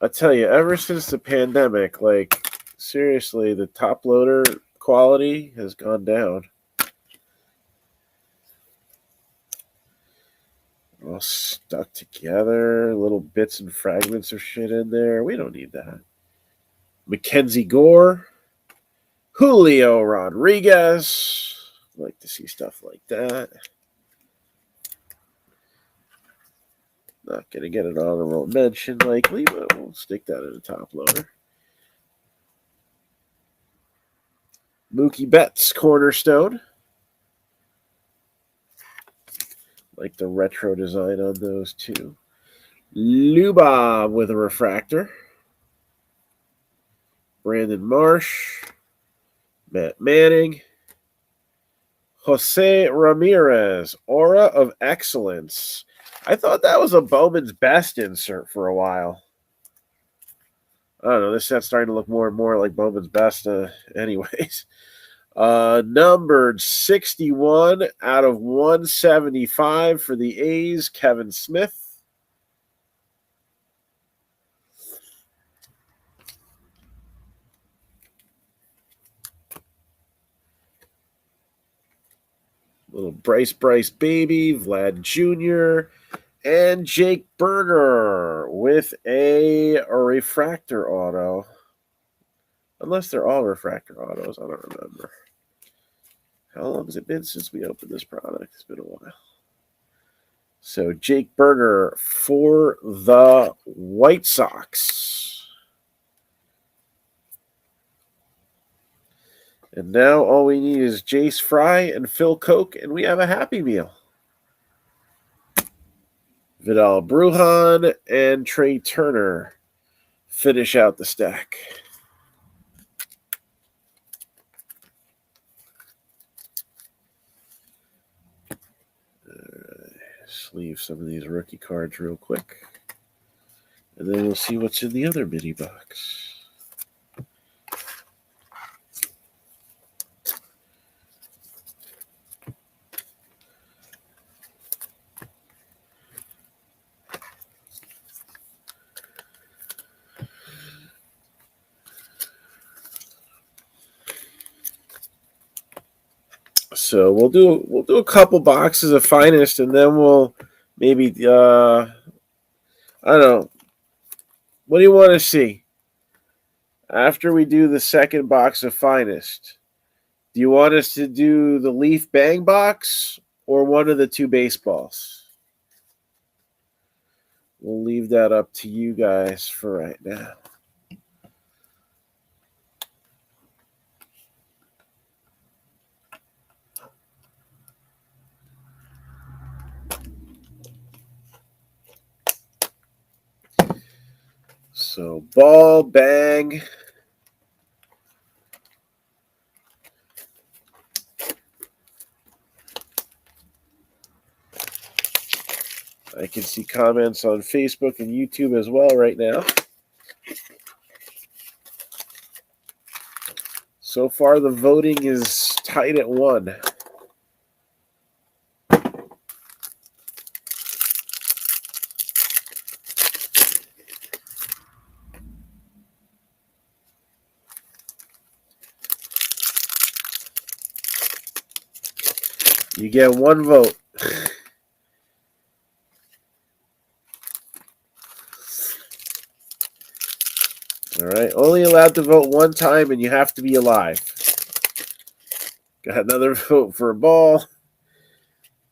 I tell you, ever since the pandemic, like, seriously, the top loader quality has gone down. All stuck together, little bits and fragments of shit in there. We don't need that. Mackenzie Gore, Julio Rodriguez. I like to see stuff like that. Not going to get an honorable mention likely, but we'll stick that in the top loader. Mookie Betts, Cornerstone. Like the retro design on those two. Lubob with a refractor. Brandon Marsh. Matt Manning. Jose Ramirez, Aura of Excellence. I thought that was a Bowman's Best insert for a while. I don't know. This set's starting to look more and more like Bowman's Best anyways. Numbered 61 out of 175 for the A's, Kevin Smith. Little Bryce baby, Vlad Jr., and Jake Berger with a refractor auto. Unless they're all refractor autos, I don't remember. How long has it been since we opened this product? It's been a while. So Jake Berger for the White Sox. And now all we need is Jace Fry and Phil Koch, and we have a Happy Meal. Vidal Brujan and Trey Turner finish out the stack. Leave some of these rookie cards real quick. And then we'll see what's in the other mini box. So we'll do a couple boxes of Finest, and then we'll maybe I don't know. What do you want to see? After we do the second box of Finest, Do you want us to do the Leaf Bang box or one of the two baseballs? We'll leave that up to you guys for right now. So, ball, bang. I can see comments on Facebook and YouTube as well right now. So far, the voting is tight at 1. You get 1 vote. All right, only allowed to vote 1 time, and you have to be alive. Got another vote for a ball.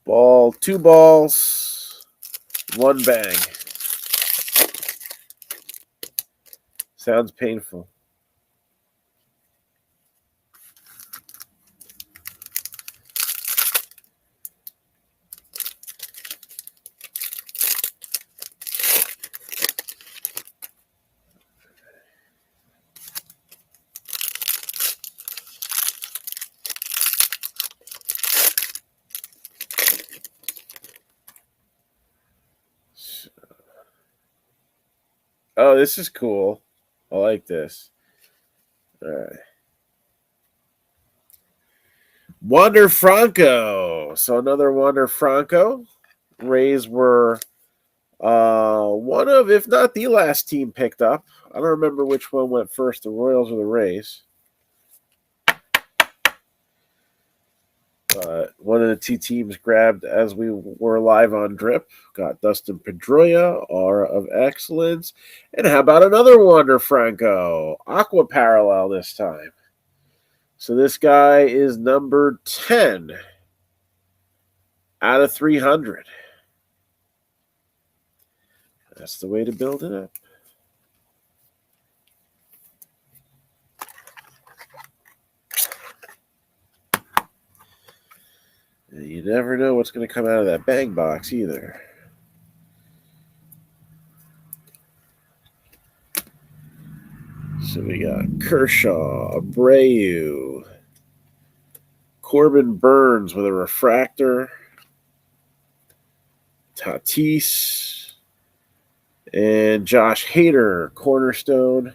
Ball, 2 balls, 1 bang. Sounds painful. Oh, this is cool. I like this. All right. Wander Franco. So another Wander Franco. Rays were one of, if not the last team picked up. I don't remember which one went first, the Royals or the Rays. One of the 2 teams grabbed as we were live on Drip. Got Dustin Pedroia, Aura of Excellence. And how about another Wander Franco? Aqua Parallel this time. So this guy is number 10 out of 300. That's the way to build it up. And you never know what's going to come out of that bang box either. So we got Kershaw, Abreu, Corbin Burns with a refractor, Tatis, and Josh Hader, cornerstone.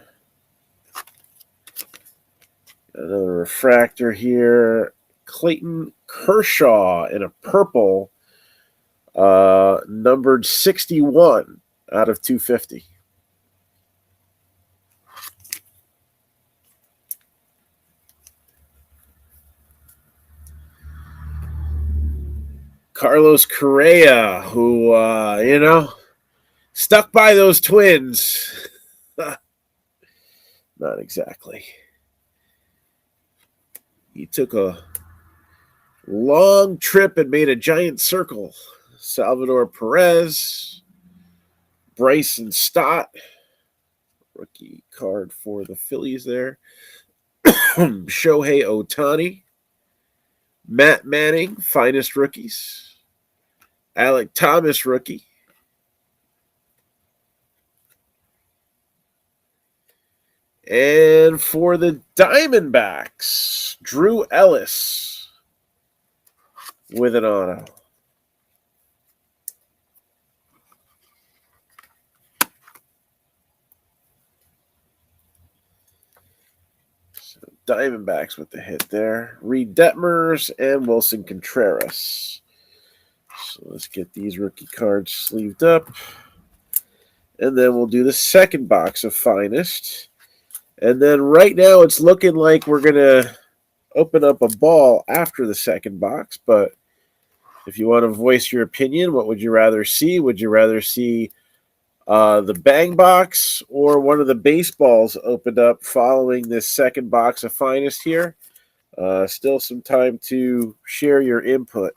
Another refractor here. Clayton Kershaw in a purple, numbered 61 out of 250. Carlos Correa, who, stuck by those Twins. Not exactly. He took a long trip and made a giant circle. Salvador Perez, Bryson Stott, rookie card for the Phillies there. Shohei Ohtani, Matt Manning, finest rookies. Alec Thomas, rookie. And for the Diamondbacks, Drew Ellis with an auto. So Diamondbacks with the hit there. Reed Detmers and Wilson Contreras. So let's get these rookie cards sleeved up. And then we'll do the second box of finest. And then right now it's looking like we're going to open up a ball after the second box. But if you want to voice your opinion, what would you rather see? Would you rather see the bang box or one of the baseballs opened up following this second box of finest here? Still some time to share your input.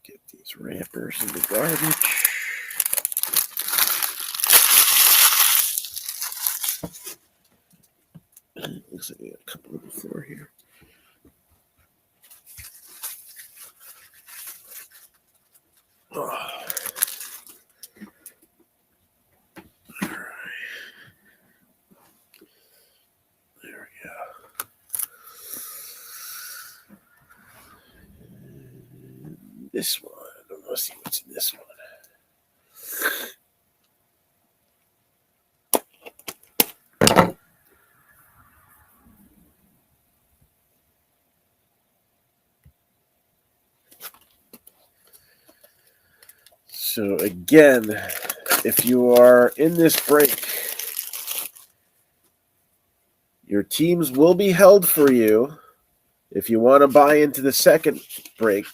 Get these rampers in the garbage. Looks like I got a couple of the floor here. Oh. All right. There we go. This one. Let's see what's in this one. So again, if you are in this break, your teams will be held for you. If you want to buy into the second break,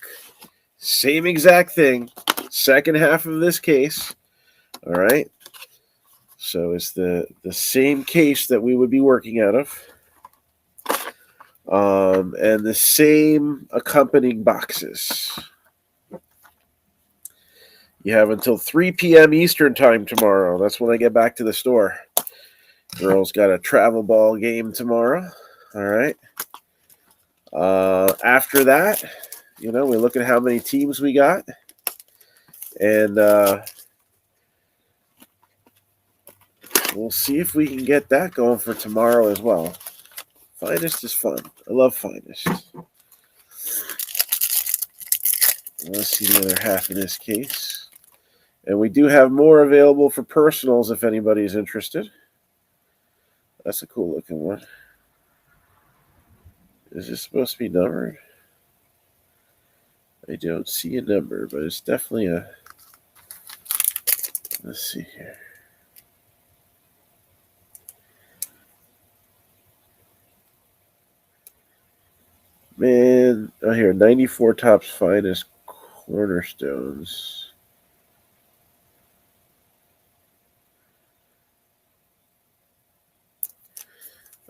same exact thing, second half of this case. All right. So it's the same case that we would be working out of. And the same accompanying boxes. You have until 3 p.m. Eastern time tomorrow. That's when I get back to the store. Girls got a travel ball game tomorrow. All right. After that, we look at how many teams we got. And we'll see if we can get that going for tomorrow as well. Finest is fun. I love Finest. Let's see the other half of this case. And we do have more available for personals if anybody's interested. That's a cool looking one. Is this supposed to be numbered? I don't see a number, but it's definitely a... Let's see here. Man, oh here, 94 Topps Finest Cornerstones.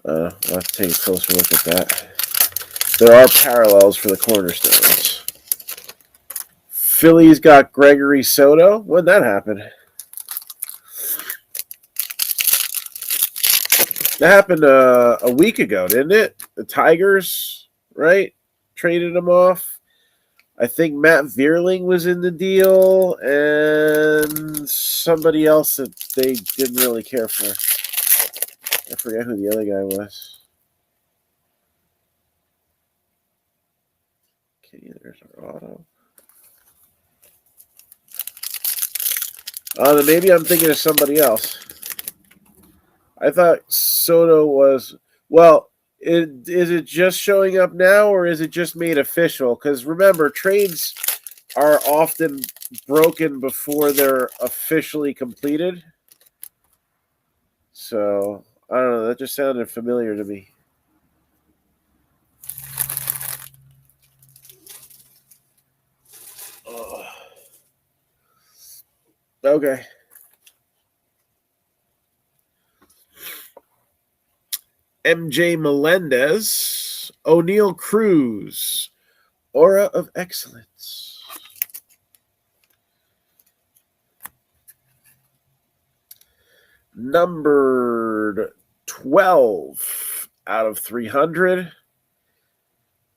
I'll have to take a closer look at that. There are parallels for the Cornerstones. Phillies got Gregory Soto. When did that happen? That happened a week ago, didn't it? The Tigers, right? Traded him off. I think Matt Vierling was in the deal and somebody else that they didn't really care for. I forget who the other guy was. Okay, there's our auto. Then maybe I'm thinking of somebody else. I thought Soto was... Well, is it just showing up now or is it just made official? Because remember, trades are often broken before they're officially completed. So... I don't know. That just sounded familiar to me. Oh. Okay. MJ Melendez, O'Neal Cruz, Aura of Excellence. Numbered 12 out of 300.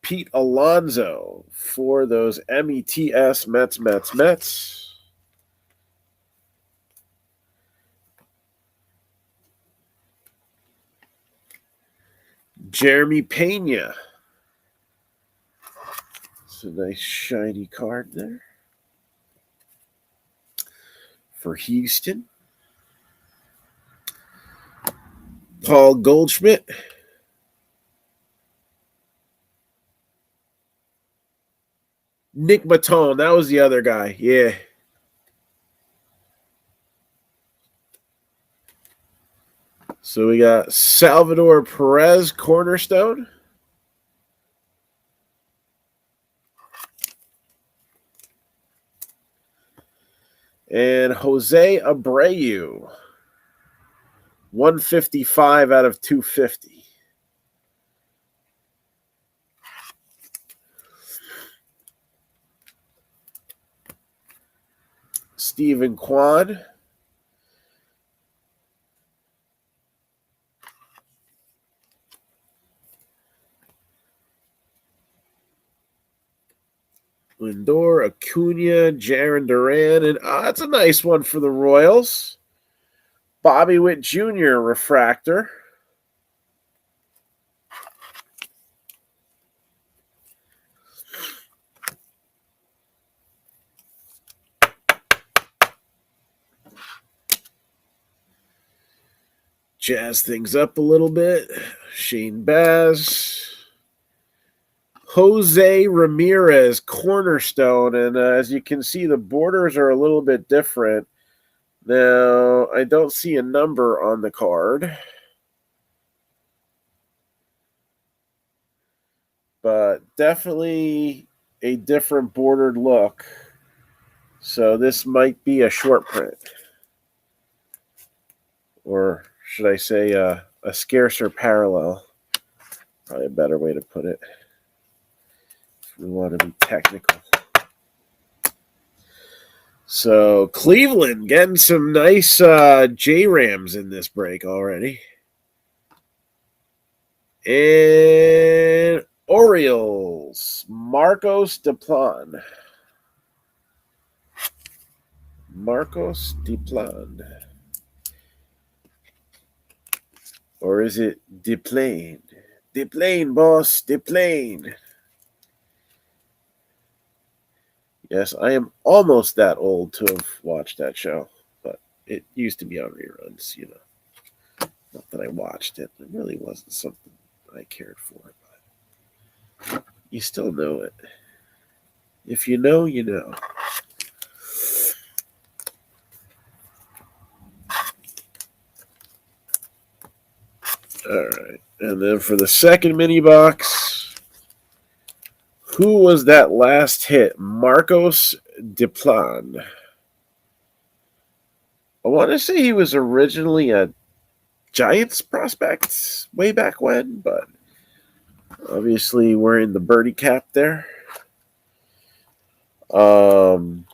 Pete Alonso for those METS Mets. Jeremy Pena. It's a nice shiny card there for Houston. Paul Goldschmidt. Nick Maton, that was the other guy. Yeah. So we got Salvador Perez, Cornerstone. And Jose Abreu, 155 out of 250. Stephen Kwan. Lindor, Acuna, Jarren Duran, and that's a nice one for the Royals. Bobby Witt Jr. refractor. Jazz things up a little bit. Shane Baz. Jose Ramirez, cornerstone. And as you can see, the borders are a little bit different. Now, I don't see a number on the card, but definitely a different bordered look. So this might be a short print. Or should I say a scarcer parallel? Probably a better way to put it. If we want to be technical. So Cleveland getting some nice J-Rams in this break already. And Orioles, Marcos Deplan. Marcos Deplan. Or is it Deplane? Deplane, boss, Deplane. Yes, I am almost that old to have watched that show, but it used to be on reruns, you know. Not that I watched it. It really wasn't something I cared for, but you still know it. If you know, you know. All right. And then for the second mini box, who was that last hit? Marcos Deplan. I want to say he was originally a Giants prospect way back when, but obviously wearing the birdie cap there. Orioles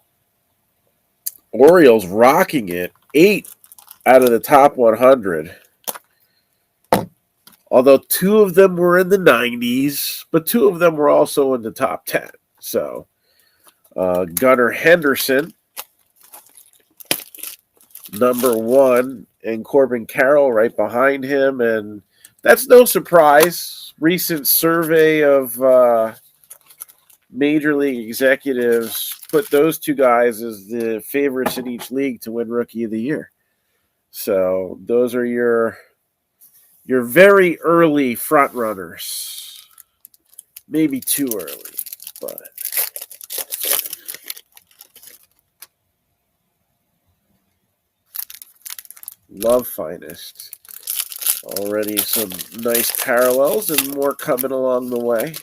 rocking it. 8 out of the top 100. Although 2 of them were in the 90s, but 2 of them were also in the top 10. So Gunnar Henderson, number 1, and Corbin Carroll right behind him. And that's no surprise. Recent survey of major league executives put those 2 guys as the favorites in each league to win Rookie of the Year. So those are your very early front runners. Maybe too early, but Love Finest. Already some nice parallels and more coming along the way.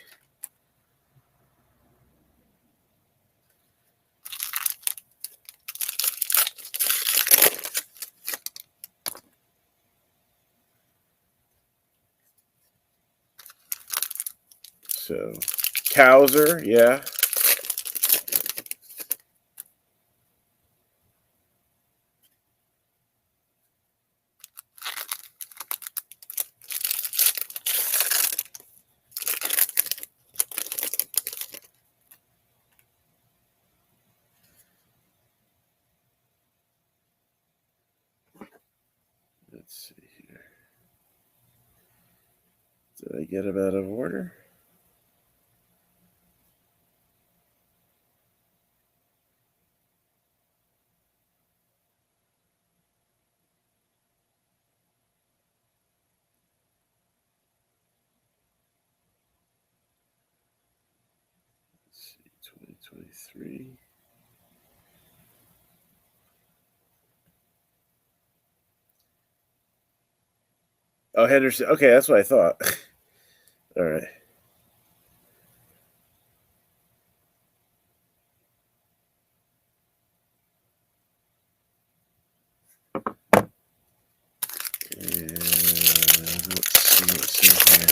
So, Kowser, yeah. Let's see here. Did I get him out of order? Let's see, 2023. Oh, Henderson. Okay, that's what I thought. All right. see here.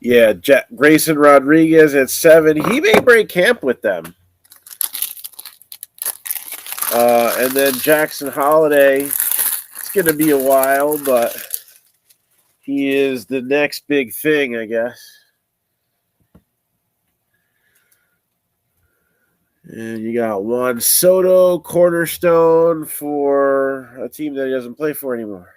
Yeah, Grayson Rodriguez at 7. He may break camp with them. And then Jackson Holiday, it's going to be a while, but he is the next big thing, I guess. And you got Juan Soto, cornerstone for a team that he doesn't play for anymore.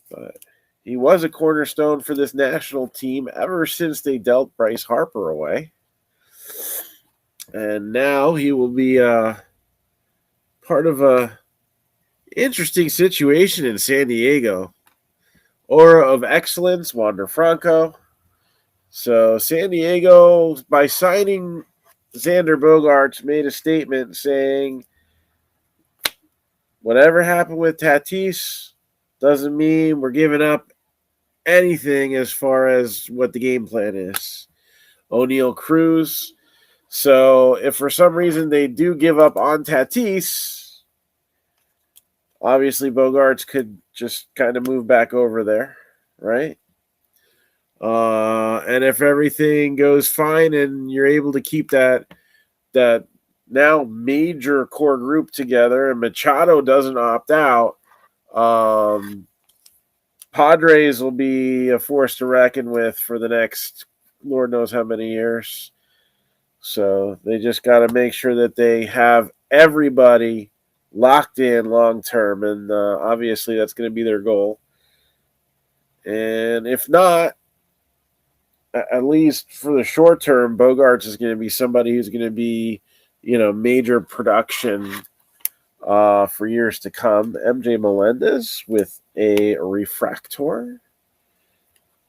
But he was a cornerstone for this national team ever since they dealt Bryce Harper away. And now he will be part of a interesting situation in San Diego. Aura of excellence, Wander Franco. So San Diego, by signing Xander Bogaerts, made a statement saying, whatever happened with Tatis doesn't mean we're giving up anything as far as what the game plan is. O'Neal Cruz. So if for some reason they do give up on Tatis, obviously Bogaerts could just kind of move back over there, right? And if everything goes fine and you're able to keep that now major core group together and Machado doesn't opt out, Padres will be a force to reckon with for the next Lord knows how many years. So they just got to make sure that they have everybody locked in long term, and obviously that's going to be their goal. And if not, at least for the short term, Bogaerts is going to be somebody who's going to be, major production for years to come. MJ Melendez with a refractor.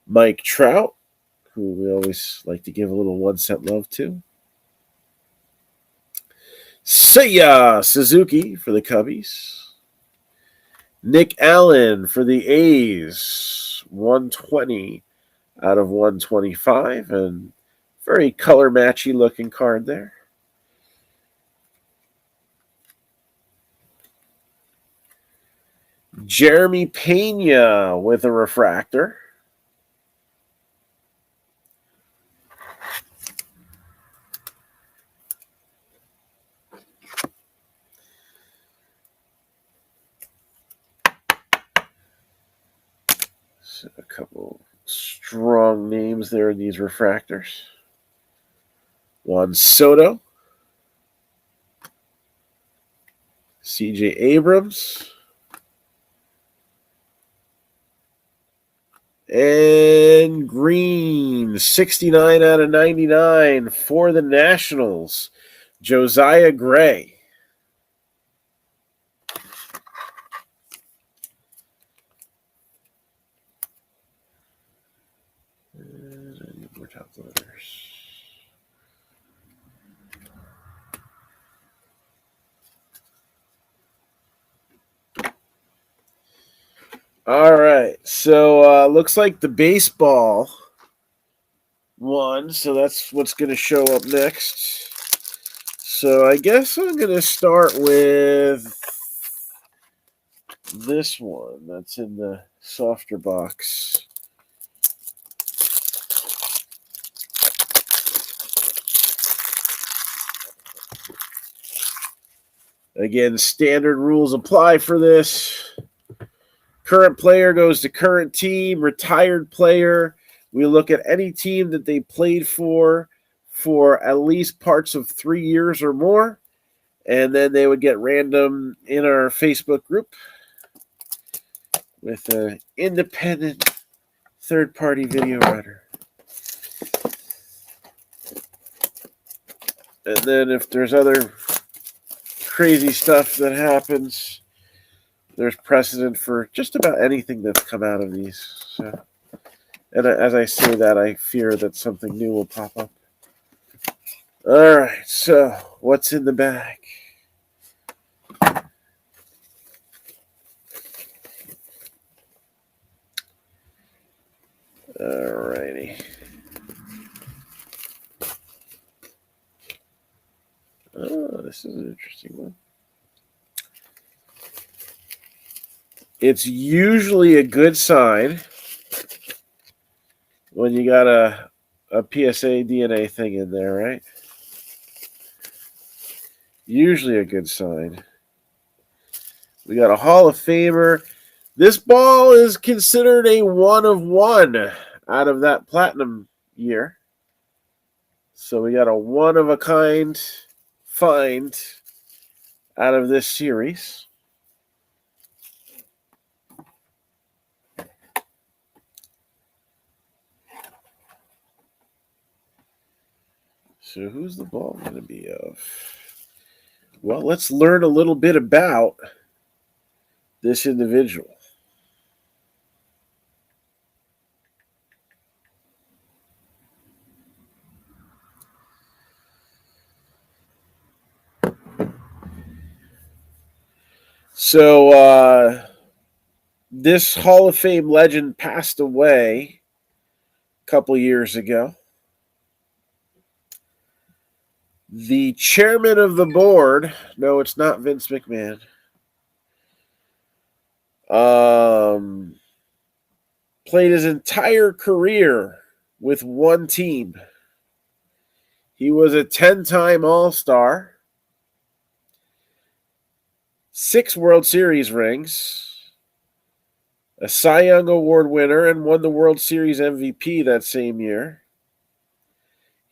Mike Trout, who we always like to give a little 1 cent love to. Seiya Suzuki for the Cubbies. Nick Allen for the A's. 120 out of 125. And very color matchy looking card there. Jeremy Pena with a refractor. So a couple strong names there in these refractors. Juan Soto. CJ Abrams. And green, 69 out of 99 for the Nationals, Josiah Gray. And I need more top loaders. All right, so looks like the baseball won, so that's what's going to show up next. So I guess I'm going to start with this one that's in the softer box. Again, standard rules apply for this. Current player goes to current team. Retired player, we look at any team that they played for at least parts of 3 years or more. And then they would get random in our Facebook group with an independent third-party video writer. And then if there's other crazy stuff that happens, there's precedent for just about anything that's come out of these. So, and as I say that, I fear that something new will pop up. All right, so what's in the bag? All righty. Oh, this is an interesting one. It's usually a good sign when you got a PSA DNA thing in there, right? Usually a good sign. We got a Hall of Famer. This ball is considered a 1 of 1 out of that platinum year. So we got a one of a kind find out of this series. So who's the ball going to be of? Well, let's learn a little bit about this individual. So this Hall of Fame legend passed away a couple years ago. The chairman of the board, no, it's not Vince McMahon. Played his entire career with one team. He was a 10-time All-Star, 6 World Series rings, a Cy Young Award winner, and won the World Series MVP that same year.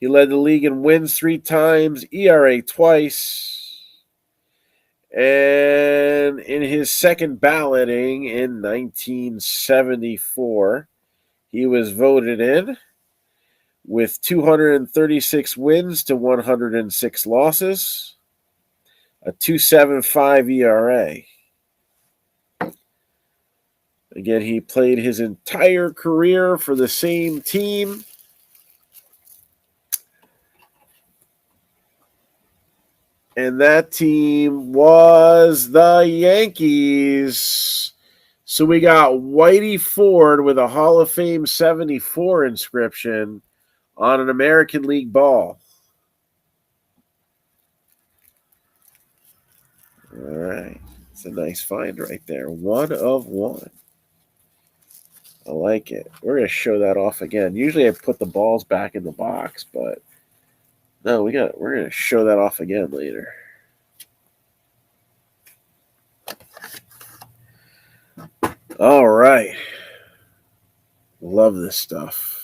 He led the league in wins 3 times, ERA twice, and in his second balloting in 1974, he was voted in with 236 wins to 106 losses, a 2.75 ERA. Again, he played his entire career for the same team. And that team was the Yankees. So we got Whitey Ford with a Hall of Fame 74 inscription on an American League ball. All right. It's a nice find right there. 1 of 1. I like it. We're going to show that off again. Usually I put the balls back in the box, but no, we're going to show that off again later. All right. Love this stuff.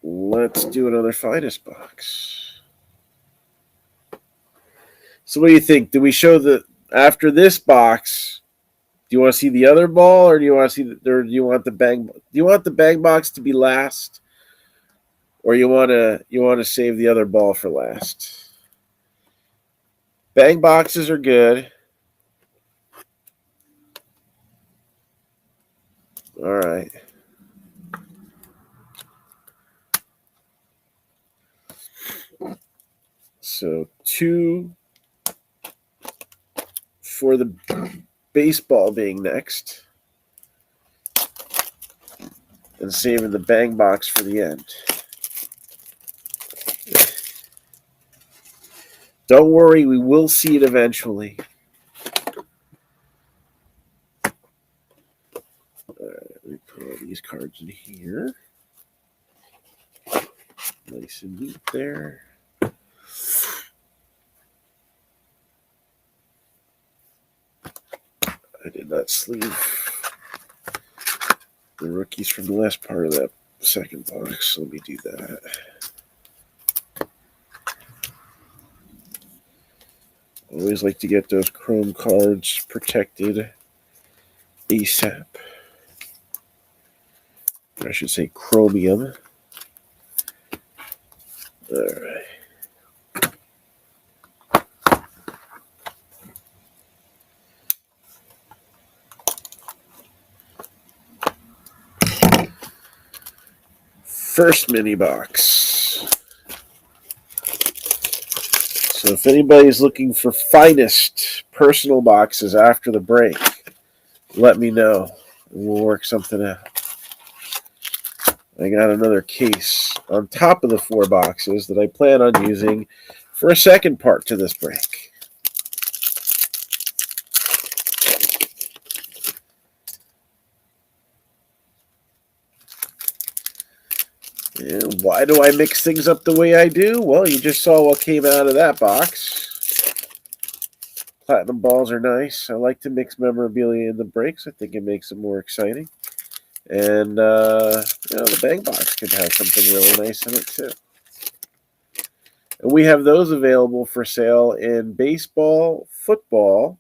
Let's do another finest box. So what do you think? Do we show the after this box? Do you want to see the other ball, or do you want to see or do you want the bang? Do you want the bang box to be last, or you want to save the other ball for last? Bang boxes are good. All right. So 2 for the baseball being next, and saving the bang box for the end. Don't worry, we will see it eventually. All right, let me put all these cards in here. Nice and neat there. I did not sleeve the rookies from the last part of that second box. Let me do that. Always like to get those chrome cards protected ASAP. I should say chromium. All right. First mini box. So if anybody's looking for finest personal boxes after the break, let me know. We'll work something out. I got another case on top of the 4 boxes that I plan on using for a second part to this break. And why do I mix things up the way I do? Well, you just saw what came out of that box. Platinum balls are nice. I like to mix memorabilia in the breaks. I think it makes it more exciting. And, the bang box could have something really nice in it, too. And we have those available for sale in baseball, football,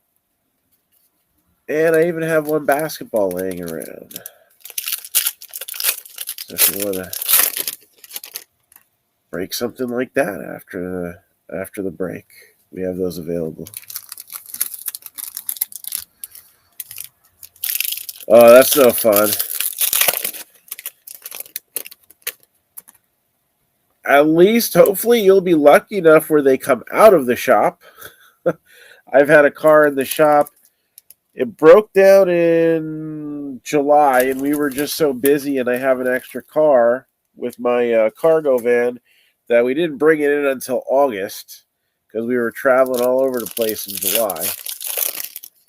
and I even have one basketball laying around. So if you want to break something like that after the break, we have those available. Oh, that's no fun. At least, hopefully, you'll be lucky enough where they come out of the shop. I've had a car in the shop. It broke down in July, and we were just so busy, and I have an extra car with my cargo van that we didn't bring it in until August because we were traveling all over the place in July.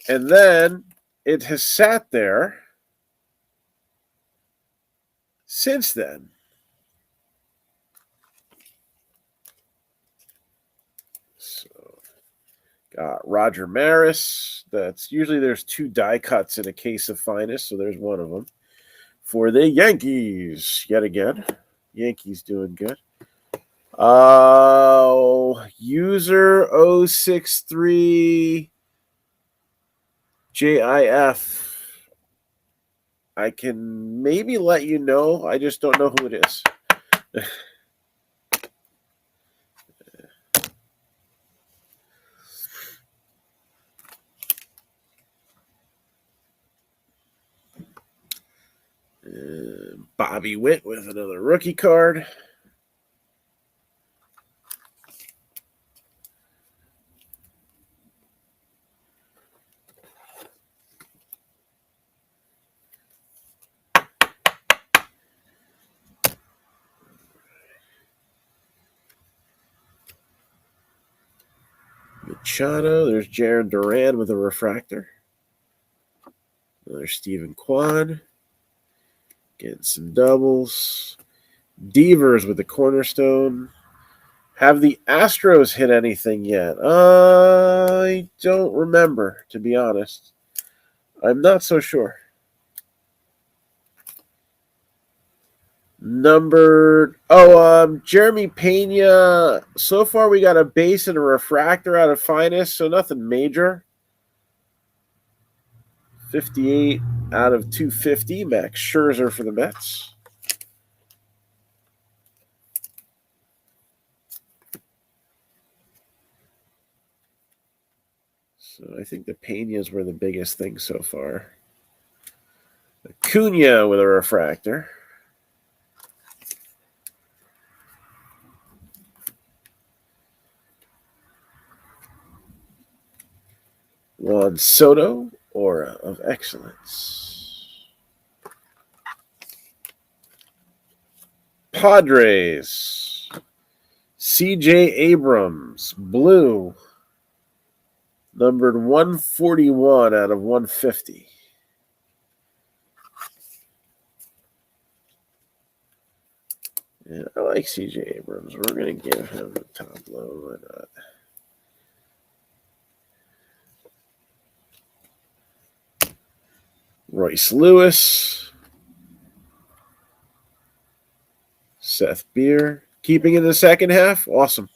And then it has sat there since then. So, got Roger Maris. That's usually there's 2 die cuts in a case of Finest, so there's one of them. For the Yankees, yet again. Yankees doing good. User 063 JIF. I can maybe let you know. I just don't know who it is. Bobby Witt with another rookie card. Machado. There's Jaron Duran with a refractor. Another Stephen Kwan. Getting some doubles. Devers with the cornerstone. Have the Astros hit anything yet? I don't remember, to be honest. I'm not so sure. Jeremy Pena. So far, we got a base and a refractor out of Finest, so nothing major. 58 out of 250. Max Scherzer for the Mets. So I think the Penas were the biggest thing so far. Acuna with a refractor. Juan Soto, Aura of Excellence. Padres. C.J. Abrams, blue. Numbered 141 out of 150. Yeah, I like C.J. Abrams. We're going to give him the top low. Why not? Royce Lewis. Seth Beer. Keeping in the second half. Awesome.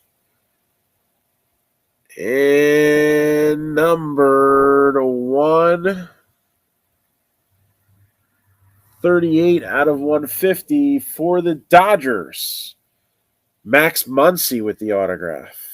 And numbered 138 out of 150 for the Dodgers. Max Muncy with the autograph.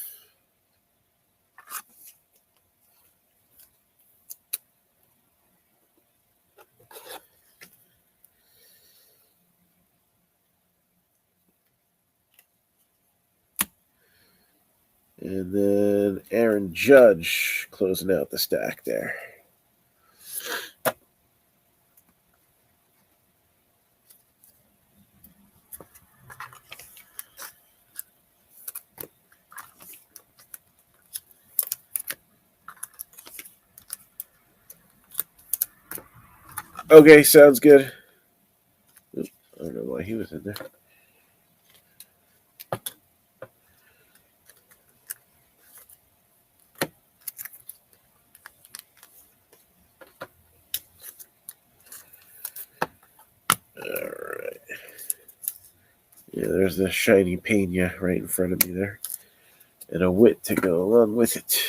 And then Aaron Judge closing out the stack there. Okay, sounds good. I don't know why he was in there. Alright. Yeah, there's the shiny Pena right in front of me there. And a wit to go along with it.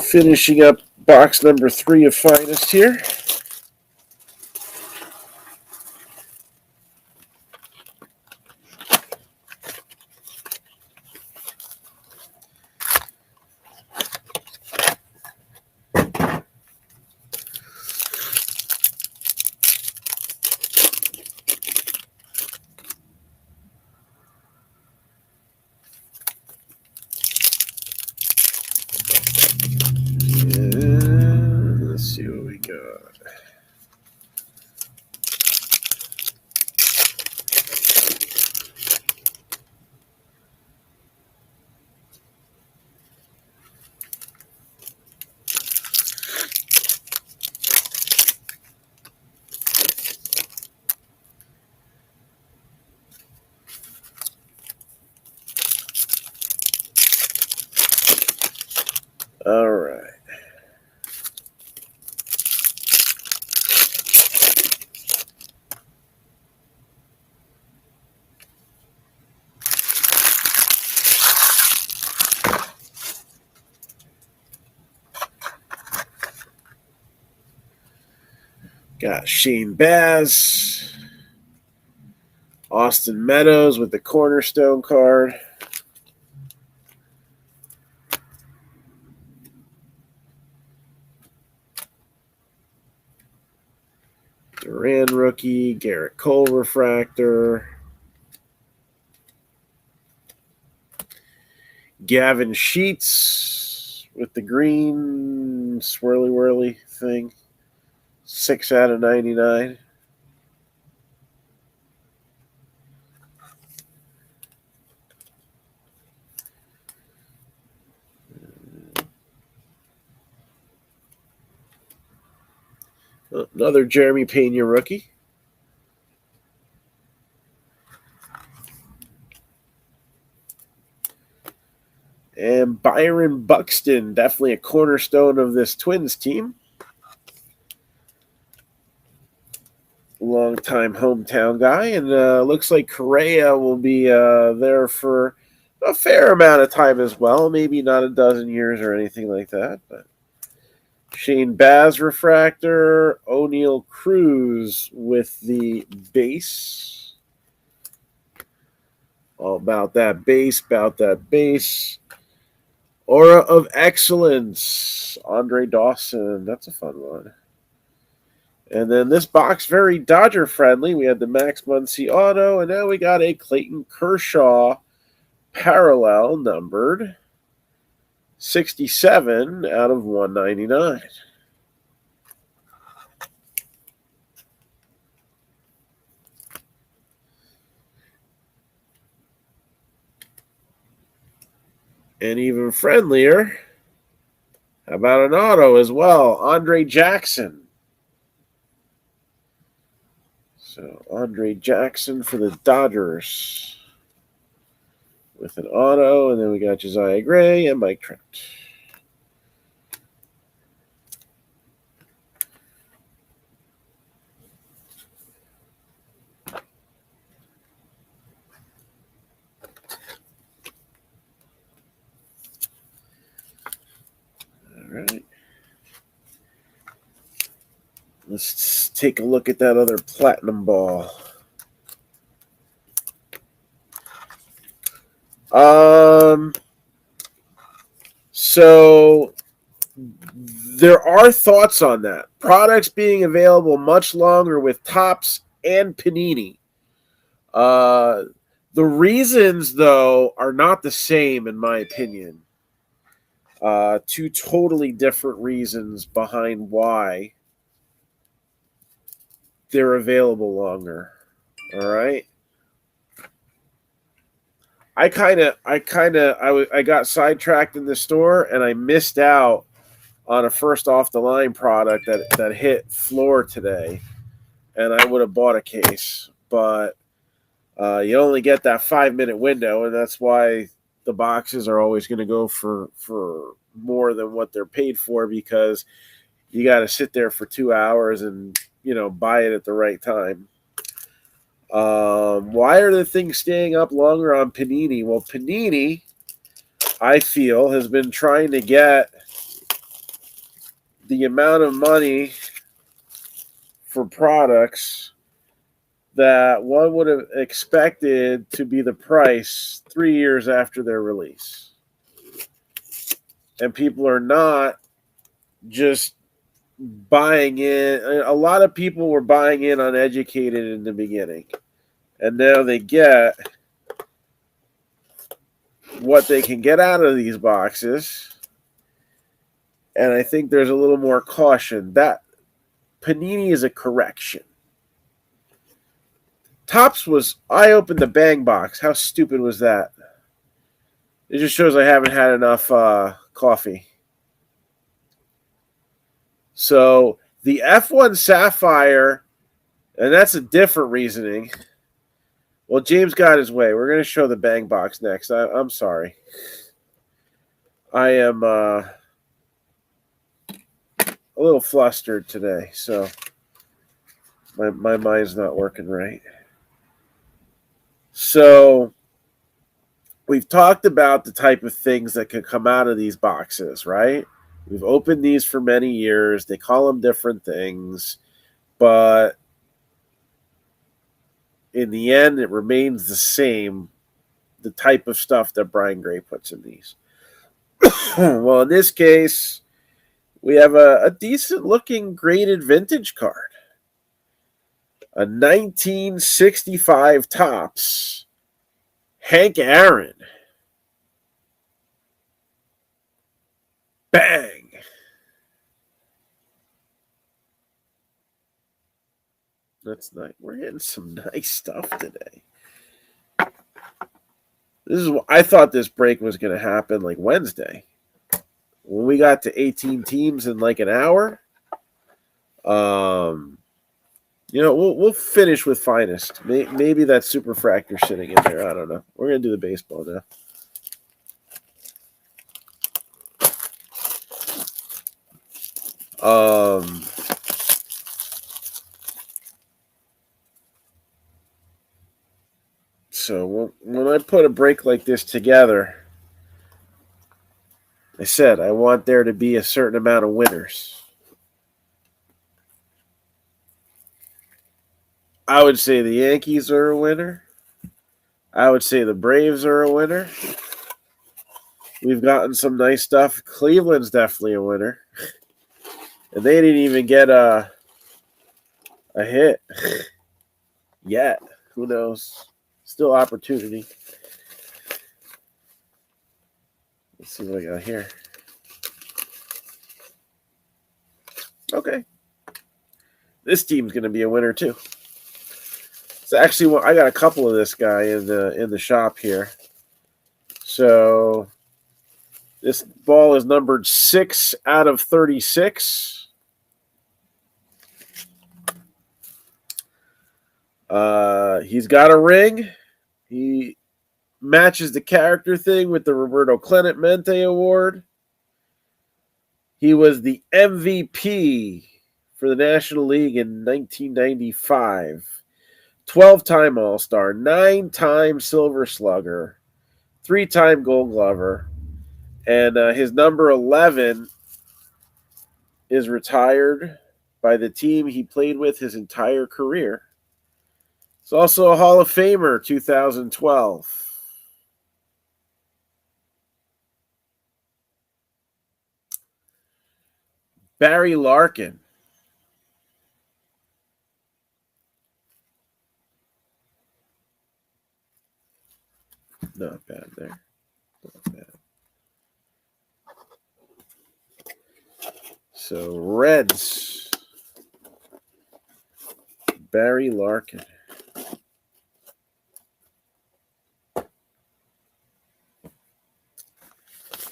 Finishing up box number 3 of Finest here. And let's see what we got. All right. Got Shane Baz, Austin Meadows with the cornerstone card. Duran rookie, Garrett Cole refractor. Gavin Sheets with the green swirly whirly thing. 6 out of 99. Another Jeremy Pena rookie. And Byron Buxton, definitely a cornerstone of this Twins team. Long-time hometown guy. And looks like Correa will be there for a fair amount of time as well. Maybe not a dozen years or anything like that. But Shane Baz refractor. O'Neal Cruz with the base. All about that base, Aura of Excellence, Andre Dawson. That's a fun one. And then this box, very Dodger friendly. We had the Max Muncy auto, and now we got a Clayton Kershaw parallel numbered 67 out of 199. And even friendlier, how about an auto as well? Andre Jackson. So Andre Jackson for the Dodgers with an auto, and then we got Josiah Gray and Mike Trout. All right. Let's take a look at that other platinum ball. So there are thoughts on that. Products being available much longer with Topps and Panini. The reasons, though, are not the same, in my opinion. Two totally different reasons behind why they're available longer. All right. I got sidetracked in the store and I missed out on a first off the line product that hit floor today, and I would have bought a case, but you only get that 5 minute window, and that's why the boxes are always going to go for more than what they're paid for, because you got to sit there for 2 hours and buy it at the right time. Why are the things staying up longer on Panini? Well, Panini, I feel, has been trying to get the amount of money for products that one would have expected to be the price 3 years after their release. And people are not just buying in. A lot of people were buying in uneducated in the beginning. And now they get what they can get out of these boxes. And I think there's a little more caution. That Panini is a correction. Topps was, I opened the Bang box. How stupid was that? It just shows I haven't had enough coffee. So the F1 Sapphire, and that's a different reasoning. Well, James got his way. We're going to show the Bang box next. I'm sorry. I am a little flustered today, so my mind's not working right. So we've talked about the type of things that could come out of these boxes, right? We've opened these for many years. They call them different things, but in the end, it remains the same, the type of stuff that Brian Gray puts in these. Well, in this case, we have a decent-looking graded vintage card. A 1965 Topps Hank Aaron. Bang! That's nice. We're getting some nice stuff today. I thought this break was going to happen like Wednesday. When we got to 18 teams in like an hour, we'll finish with finest. Maybe that superfractor sitting in there. I don't know. We're going to do the baseball now. So when I put a break like this together, I said I want there to be a certain amount of winners. I would say the Yankees are a winner. I would say the Braves are a winner. We've gotten some nice stuff. Cleveland's definitely a winner. And they didn't even get a hit yet. Who knows? Still opportunity. Let's see what I got here. Okay. This team's going to be a winner too. It's actually, I got a couple of this guy in the shop here. So this ball is numbered 6 out of 36. He's got a ring. He matches the character thing with the Roberto Clemente Award. He was the MVP for the National League in 1995. 12-time All-Star, 9-time Silver Slugger, 3-time Gold Glover, and his number 11 is retired by the team he played with his entire career. He's also a Hall of Famer, 2012. Barry Larkin. Not bad there. Not bad. So Reds, Barry Larkin. All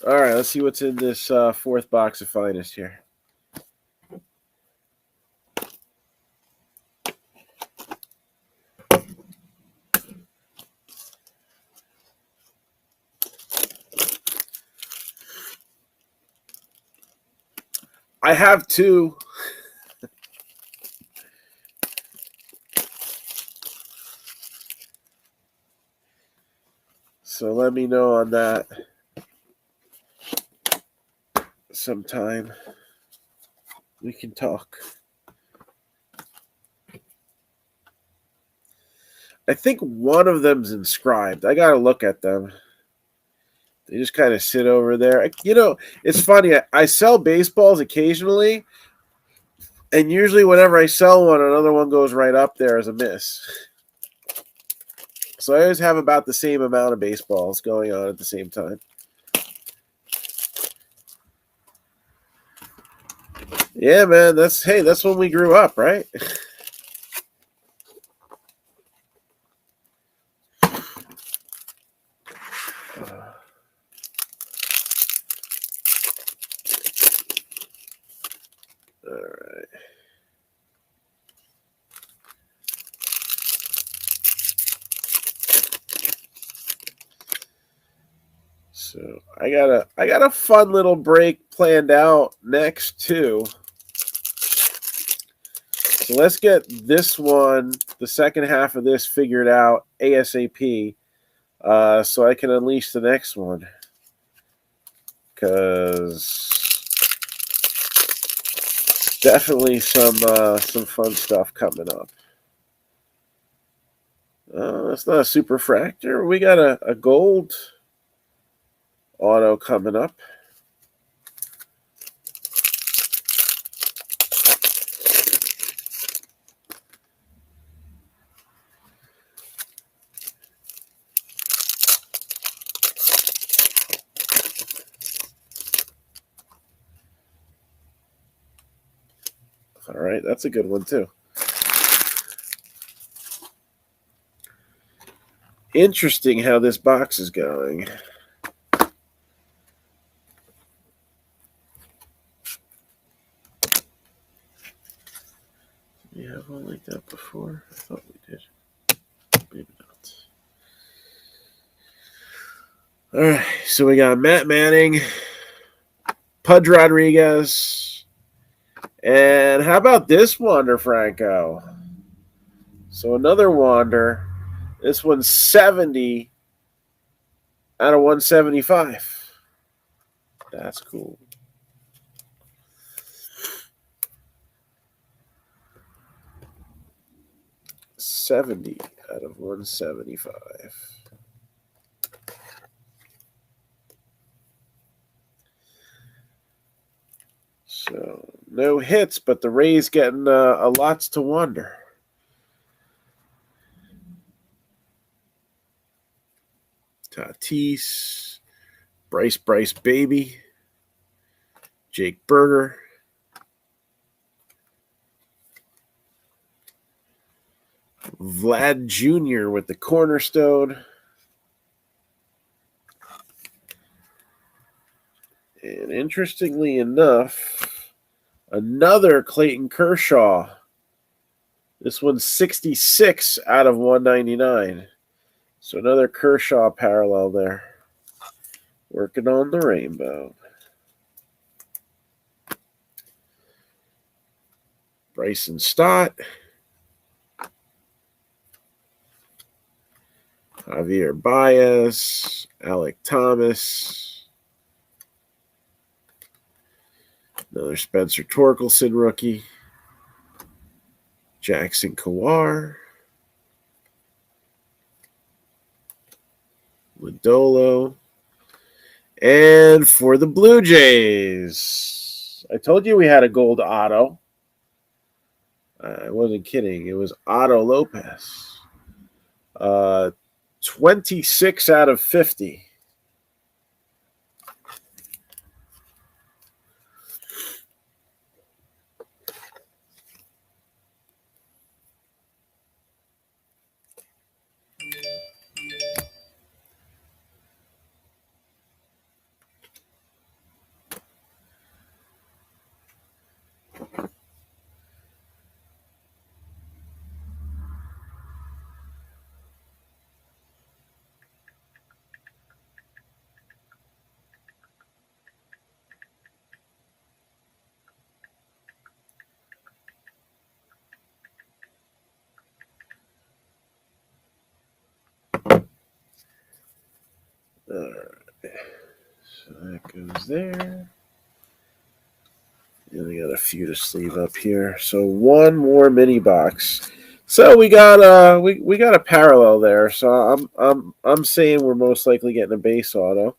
right, let's see what's in this fourth box of Finest here. I have two. So let me know on that sometime. We can talk. I think one of them's inscribed. I got to look at them. They just kind of sit over there. You know, it's funny. I sell baseballs occasionally, and usually whenever I sell one, another one goes right up there as a miss. So I always have about the same amount of baseballs going on at the same time. Yeah, man. That's when we grew up, right? All right. So I got a fun little break planned out next too. So let's get this one, the second half of this, figured out ASAP, so I can unleash the next one. Because definitely some fun stuff coming up. That's not a superfractor. We got a gold auto coming up. All right, that's a good one too. Interesting how this box is going. Did we have one like that before? I thought we did. Maybe not. All right, so we got Matt Manning, Pudge Rodriguez, and how about this Wander Franco? So another Wander. This one's 70 out of 175. That's cool. $70 out of 175. So no hits, but the Rays getting a lots to wonder. Tatis, Bryce Baby, Jake Berger, Vlad Jr. with the cornerstone. And interestingly enough, another Clayton Kershaw. This one's 66 out of 199. So another Kershaw parallel there. Working on the rainbow. Bryson Stott. Javier Baez. Alec Thomas. Another Spencer Torkelson rookie. Jackson Kawar. Lodolo. And for the Blue Jays, I told you we had a gold auto. I wasn't kidding. It was Otto Lopez. 26 out of 50. those there. And we got a few to sleeve up here. So one more mini box. So we got we got a parallel there. So I'm saying we're most likely getting a base auto.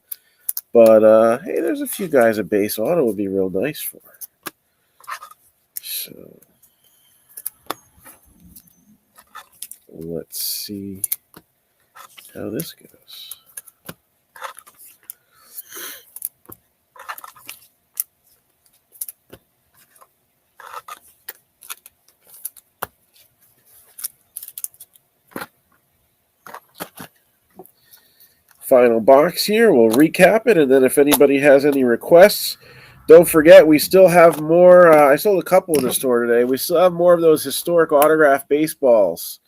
But hey, there's a few guys a base auto would be real nice for. So let's see how this goes. Final box here. We'll recap it, and then if anybody has any requests, don't forget we still have more. I sold a couple in the store today. We still have more of those historic autograph baseballs.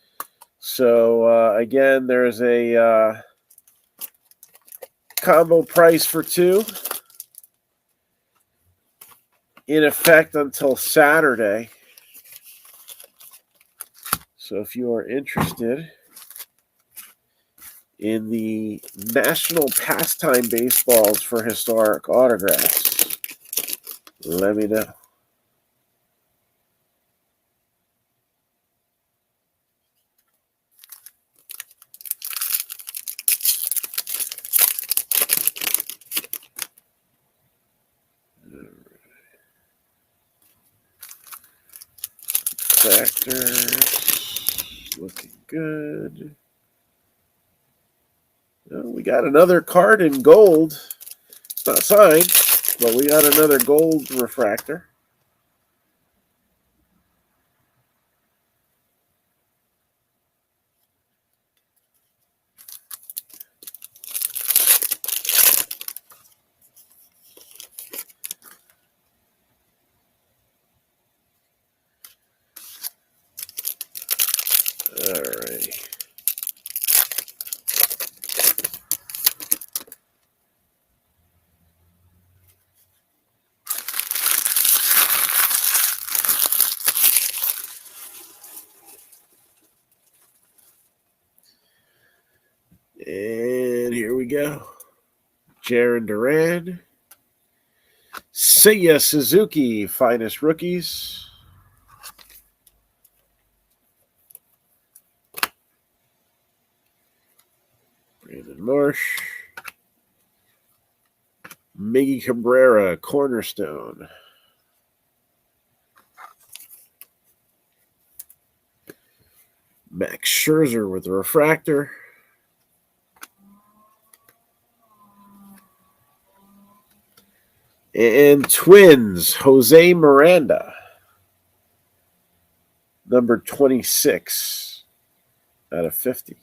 So again, there's a combo price for 2 in effect until Saturday. So if you are interested in the National Pastime Baseballs for historic autographs, let me know. Factors looking good. Well, we got another card in gold. It's not signed, but we got another gold refractor. All right. And here we go. Jaron Duran. Seiya Suzuki, finest rookies. Brandon Marsh. Miggy Cabrera, cornerstone. Max Scherzer with a refractor. And Twins, Jose Miranda, number 26 out of 50.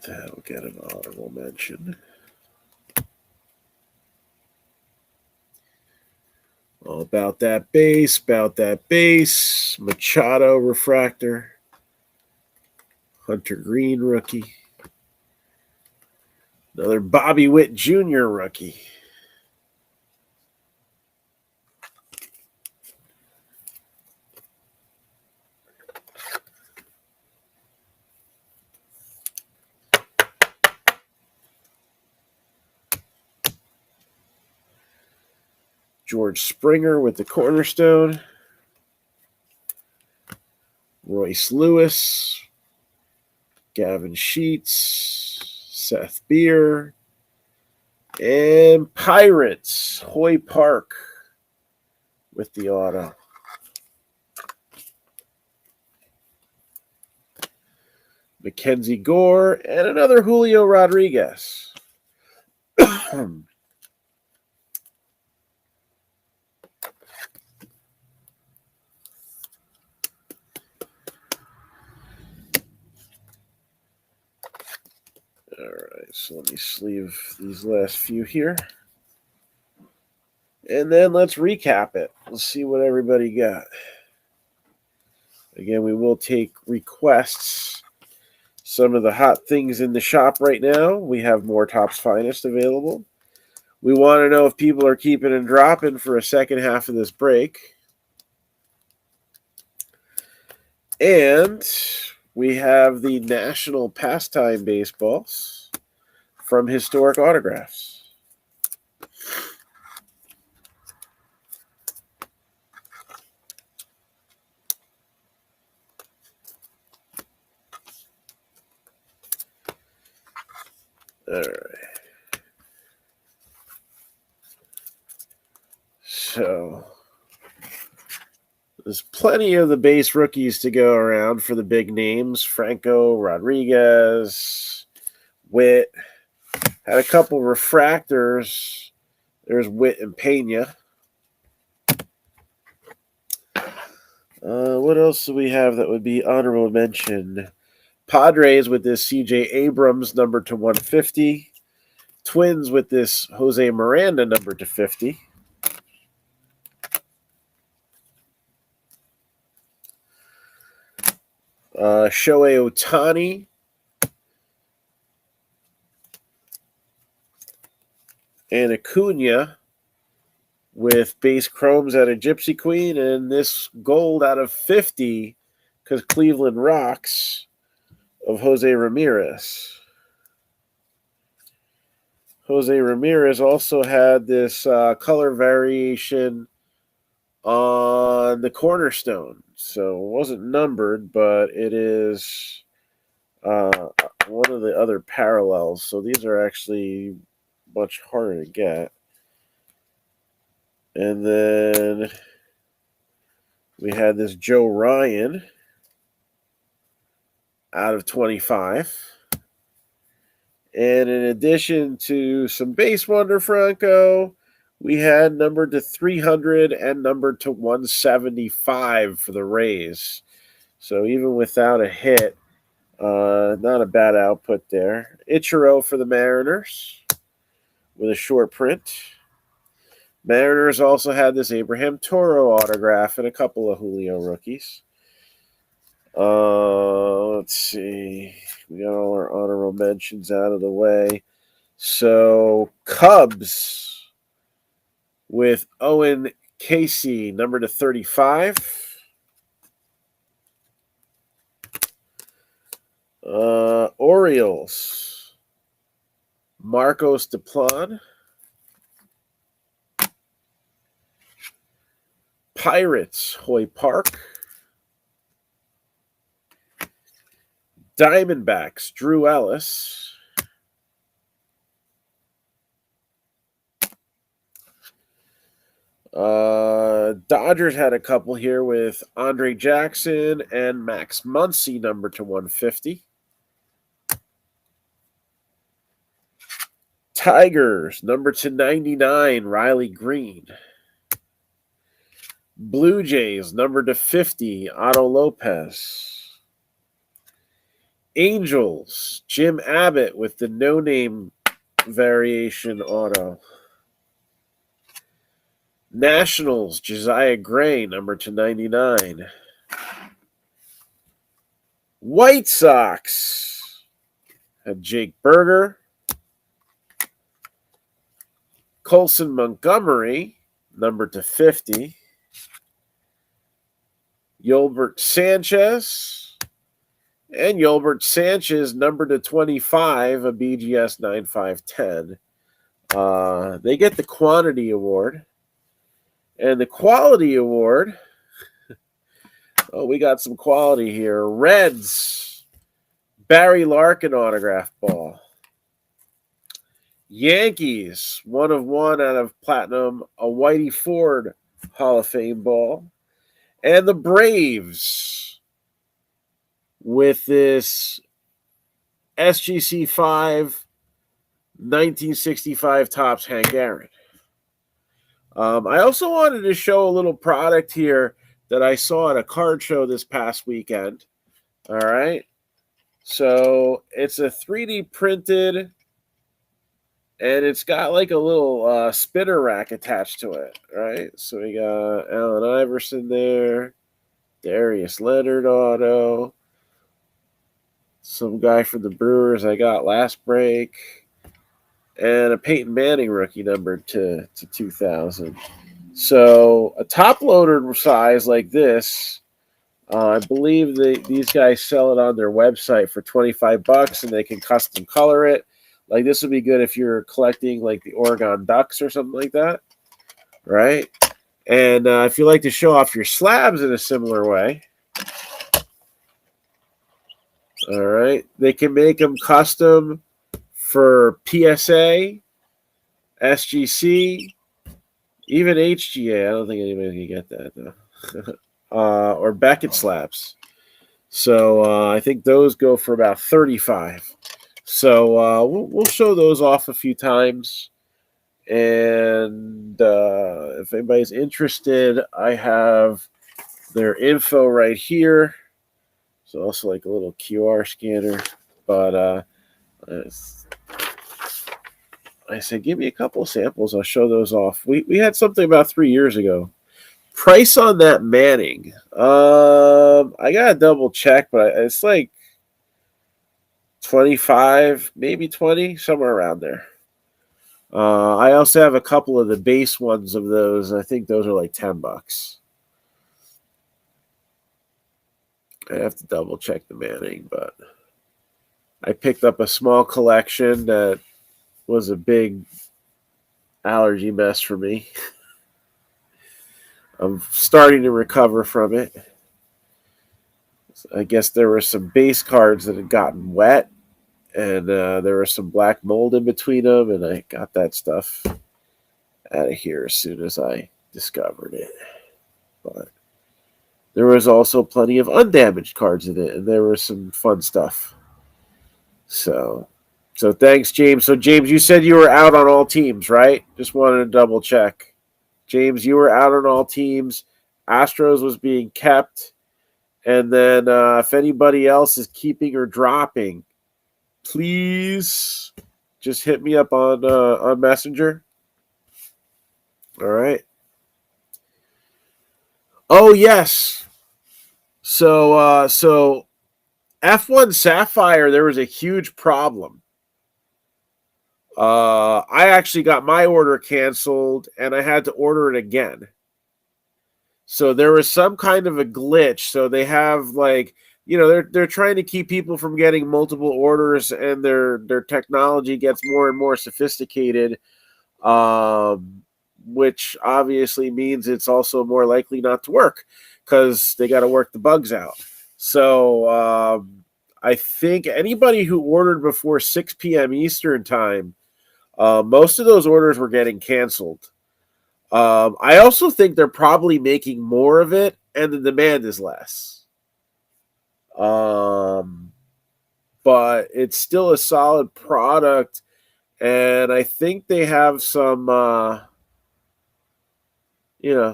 That'll get an honorable mention. All about that base, Machado refractor. Hunter Green rookie. Another Bobby Witt Jr. rookie. George Springer with the cornerstone. Royce Lewis. Gavin Sheets. Seth Beer. And Pirates, Hoy Park with the auto. Mackenzie Gore and another Julio Rodriguez. All right, so let me sleeve these last few here. And then let's recap it. Let's see what everybody got. Again, we will take requests. Some of the hot things in the shop right now. We have more Topps Finest available. We want to know if people are keeping and dropping for a second half of this break. And we have the National Pastime Baseballs from Historic Autographs. All right. So there's plenty of the base rookies to go around for the big names. Franco, Rodriguez, Witt. Had a couple refractors. There's Witt and Pena. What else do we have that would be honorable mention? Padres with this C.J. Abrams number to 150. Twins with this Jose Miranda number to 50. Shohei Ohtani. And Acuna with base chromes out of Gypsy Queen, and this gold out of 50 because Cleveland rocks of Jose Ramirez. Jose Ramirez also had this color variation on the cornerstone. So it wasn't numbered, but it is one of the other parallels. So these are actually much harder to get. And then we had this Joe Ryan out of 25. And in addition to some base wonder Franco, we had numbered to 300 and numbered to 175 for the Rays. So even without a hit, not a bad output there. Ichiro for the Mariners with a short print. Mariners also had this Abraham Toro autograph and a couple of Julio rookies. Let's see. We got all our honorable mentions out of the way. So Cubs with Owen Casey, number to 35. Orioles, Marcos Duplan. Pirates, Hoy Park. Diamondbacks, Drew Ellis. Dodgers had a couple here with Andre Jackson and Max Muncy, number to 150. Tigers, number to 99, Riley Green. Blue Jays, number to 50, Otto Lopez. Angels, Jim Abbott with the no-name variation auto. Nationals, Josiah Gray, number to 99. White Sox had Jake Berger. Colson Montgomery, number to 50. Yolbert Sanchez. And Yolbert Sanchez, number to 25, a BGS 9510. They get the quantity award. And the quality award, we got some quality here. Reds, Barry Larkin autograph ball. Yankees, 1 of 1 out of platinum, a Whitey Ford Hall of Fame ball. And the Braves with this SGC 5 1965 Topps Hank Aaron. I also wanted to show a little product here that I saw at a card show this past weekend. All right. So it's a 3D printed, and it's got like a little spinner rack attached to it. Right. So we got Allen Iverson there, Darius Leonard auto, some guy from the Brewers I got last break, and a Peyton Manning rookie numbered to 2000. So a top loader size like this I believe these guys sell it on their website for $25, and they can custom color it. Like this would be good if you're collecting like the Oregon Ducks or something like that, right? And if you like to show off your slabs in a similar way, all right, they can make them custom for PSA, SGC, even HGA. I don't think anybody can get that though. Or Beckett slabs. So I think those go for about $35. So we'll show those off a few times. And if anybody's interested, I have their info right here. So also like a little QR scanner. But I said, give me a couple of samples. I'll show those off. We had something about 3 years ago. Price on that Manning. I gotta double check, but it's like 25, maybe 20, somewhere around there. I also have a couple of the base ones of those. I think those are like $10. I have to double check the Manning, but I picked up a small collection that was a big allergy mess for me. I'm starting to recover from it. I guess there were some base cards that had gotten wet, and there was some black mold in between them, and I got that stuff out of here as soon as I discovered it. But there was also plenty of undamaged cards in it, and there was some fun stuff. So thanks, James. So, James, you said you were out on all teams, right? Just wanted to double check. James, you were out on all teams. Astros was being kept. And then if anybody else is keeping or dropping, please just hit me up on Messenger. All right. Oh, yes. So F1 Sapphire, there was a huge problem. I actually got my order canceled, and I had to order it again. So there was some kind of a glitch. So they have like, they're trying to keep people from getting multiple orders, and their technology gets more and more sophisticated, which obviously means it's also more likely not to work because they got to work the bugs out. So I think anybody who ordered before 6 p.m. Eastern time, most of those orders were getting canceled. I also think they're probably making more of it, and the demand is less. But it's still a solid product, and I think they have some,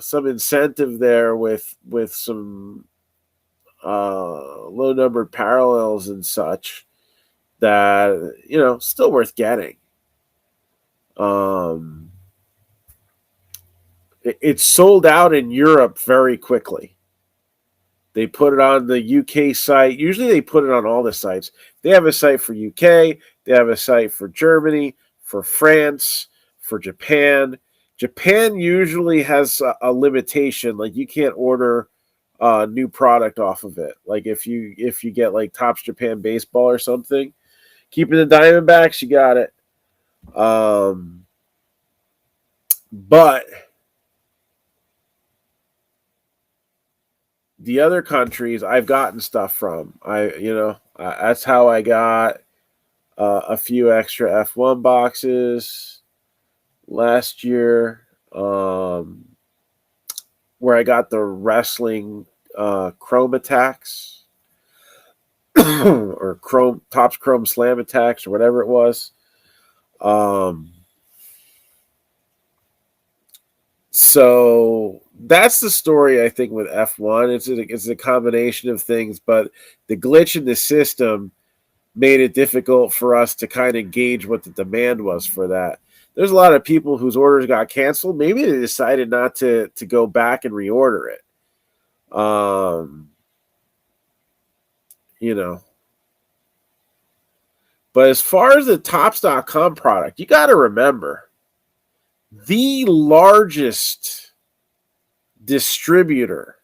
some incentive there with some low numbered parallels and such that still worth getting. It's sold out in Europe very quickly. They put it on the UK site. Usually they put it on all the sites. They have a site for UK. They have a site for Germany, for France, for Japan. Japan usually has a limitation. Like you can't order a new product off of it. Like if you get like Topps Japan Baseball or something, keeping the Diamondbacks, you got it. But the other countries I've gotten stuff from. That's how I got a few extra F1 boxes last year, where I got the wrestling Chrome Attacks or Topps Chrome Slam Attacks or whatever it was. So that's the story, I think, with F1. It's a combination of things, but the glitch in the system made it difficult for us to kind of gauge what the demand was for that. There's a lot of people whose orders got canceled. Maybe they decided not to go back and reorder it. But as far as the Topps.com product, you got to remember, the largest distributor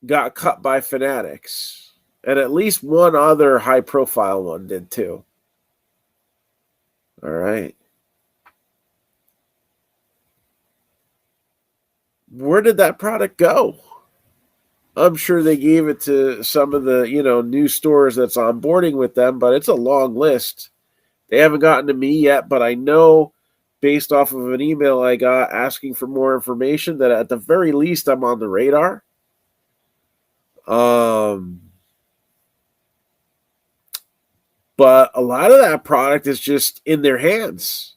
got cut by Fanatics. And at least one other high-profile one did too. All right. Where did that product go? I'm sure they gave it to some of the, new stores that's onboarding with them, but it's a long list. They haven't gotten to me yet, but I know based off of an email I got asking for more information that at the very least I'm on the radar. But a lot of that product is just in their hands.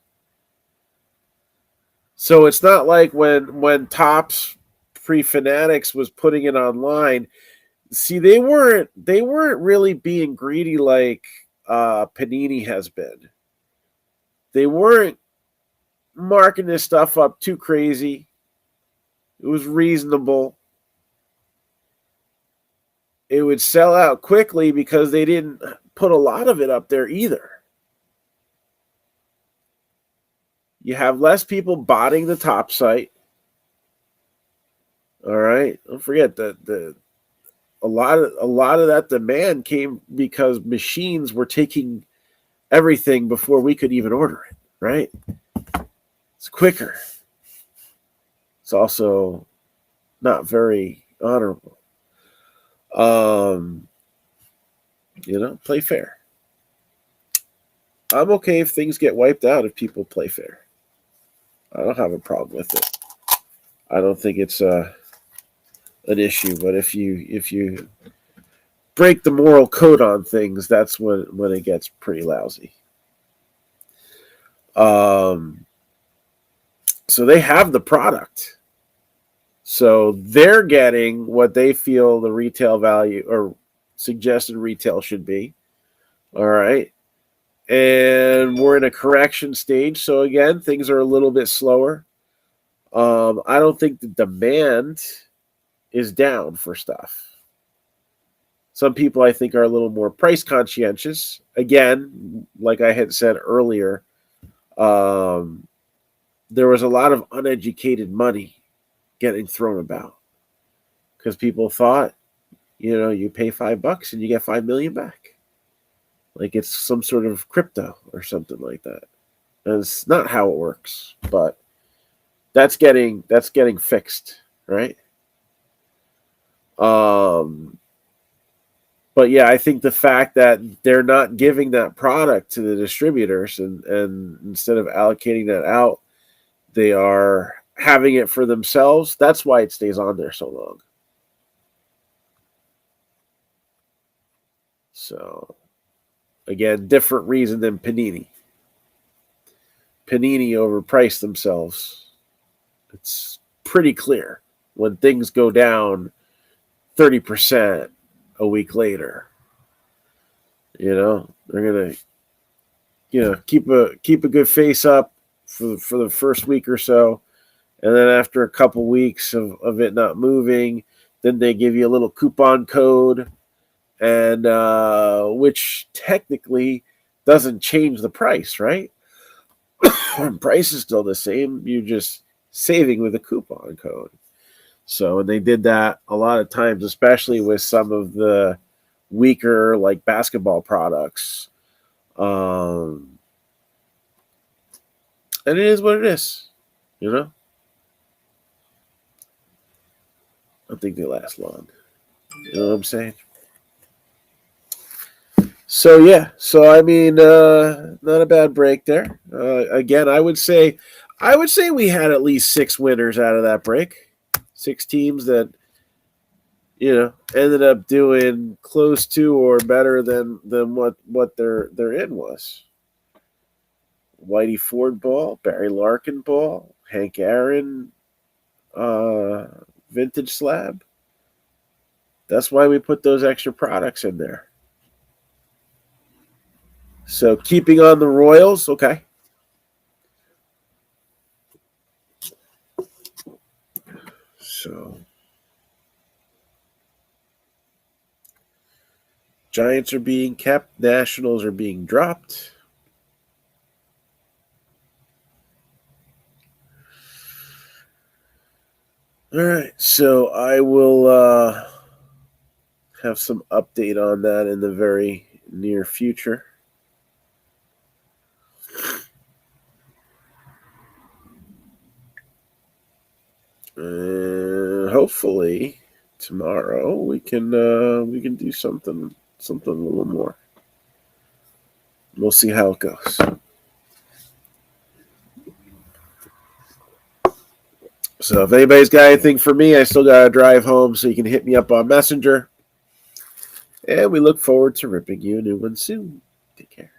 So it's not like when Topps pre-Fanatics was putting it online. See, they weren't really being greedy like Panini has been. They weren't marking this stuff up too crazy. It was reasonable. It would sell out quickly because they didn't put a lot of it up there either. You have less people botting the top site. All right. Don't forget that a lot of that demand came because machines were taking everything before we could even order it, right? It's quicker. It's also not very honorable. Play fair. I'm okay if things get wiped out if people play fair. I don't have a problem with it. I don't think it's an issue, but if you break the moral code on things, that's when it gets pretty lousy. So they have the product. So they're getting what they feel the retail value or suggested retail should be. All right. And we're in a correction stage. So again, things are a little bit slower. I don't think the demand is down for stuff. Some people, I think, are a little more price conscientious. Again, like I had said earlier, there was a lot of uneducated money getting thrown about because people thought, you pay $5 and you get 5 million back. Like it's some sort of crypto or something like that. And it's not how it works, but that's getting fixed, right? But yeah, I think the fact that they're not giving that product to the distributors and instead of allocating that out, they are having it for themselves. That's why it stays on there so long. So, again, different reason than Panini. Panini overpriced themselves. It's pretty clear when things go down 30% a week later. They're gonna, keep a good face up for the first week or so, and then after a couple weeks of it not moving, then they give you a little coupon code, and which technically doesn't change the price, right? Price is still the same. You're just saving with a coupon code. So, and they did that a lot of times, especially with some of the weaker, like basketball products. And it is what it is, I don't think they last long. You know what I'm saying? So yeah, I mean, not a bad break there. Again, I would say we had at least 6 winners out of that break. 6 teams that ended up doing close to or better than what their in was. Whitey Ford ball, Barry Larkin ball, Hank Aaron, vintage slab. That's why we put those extra products in there. So keeping on the Royals, okay. So Giants are being kept, Nationals are being dropped. All right, so I will have some update on that in the very near future. Hopefully tomorrow we can do something a little more. We'll see how it goes. So if anybody's got anything for me, I still gotta drive home, so you can hit me up on Messenger. And we look forward to ripping you a new one soon. Take care.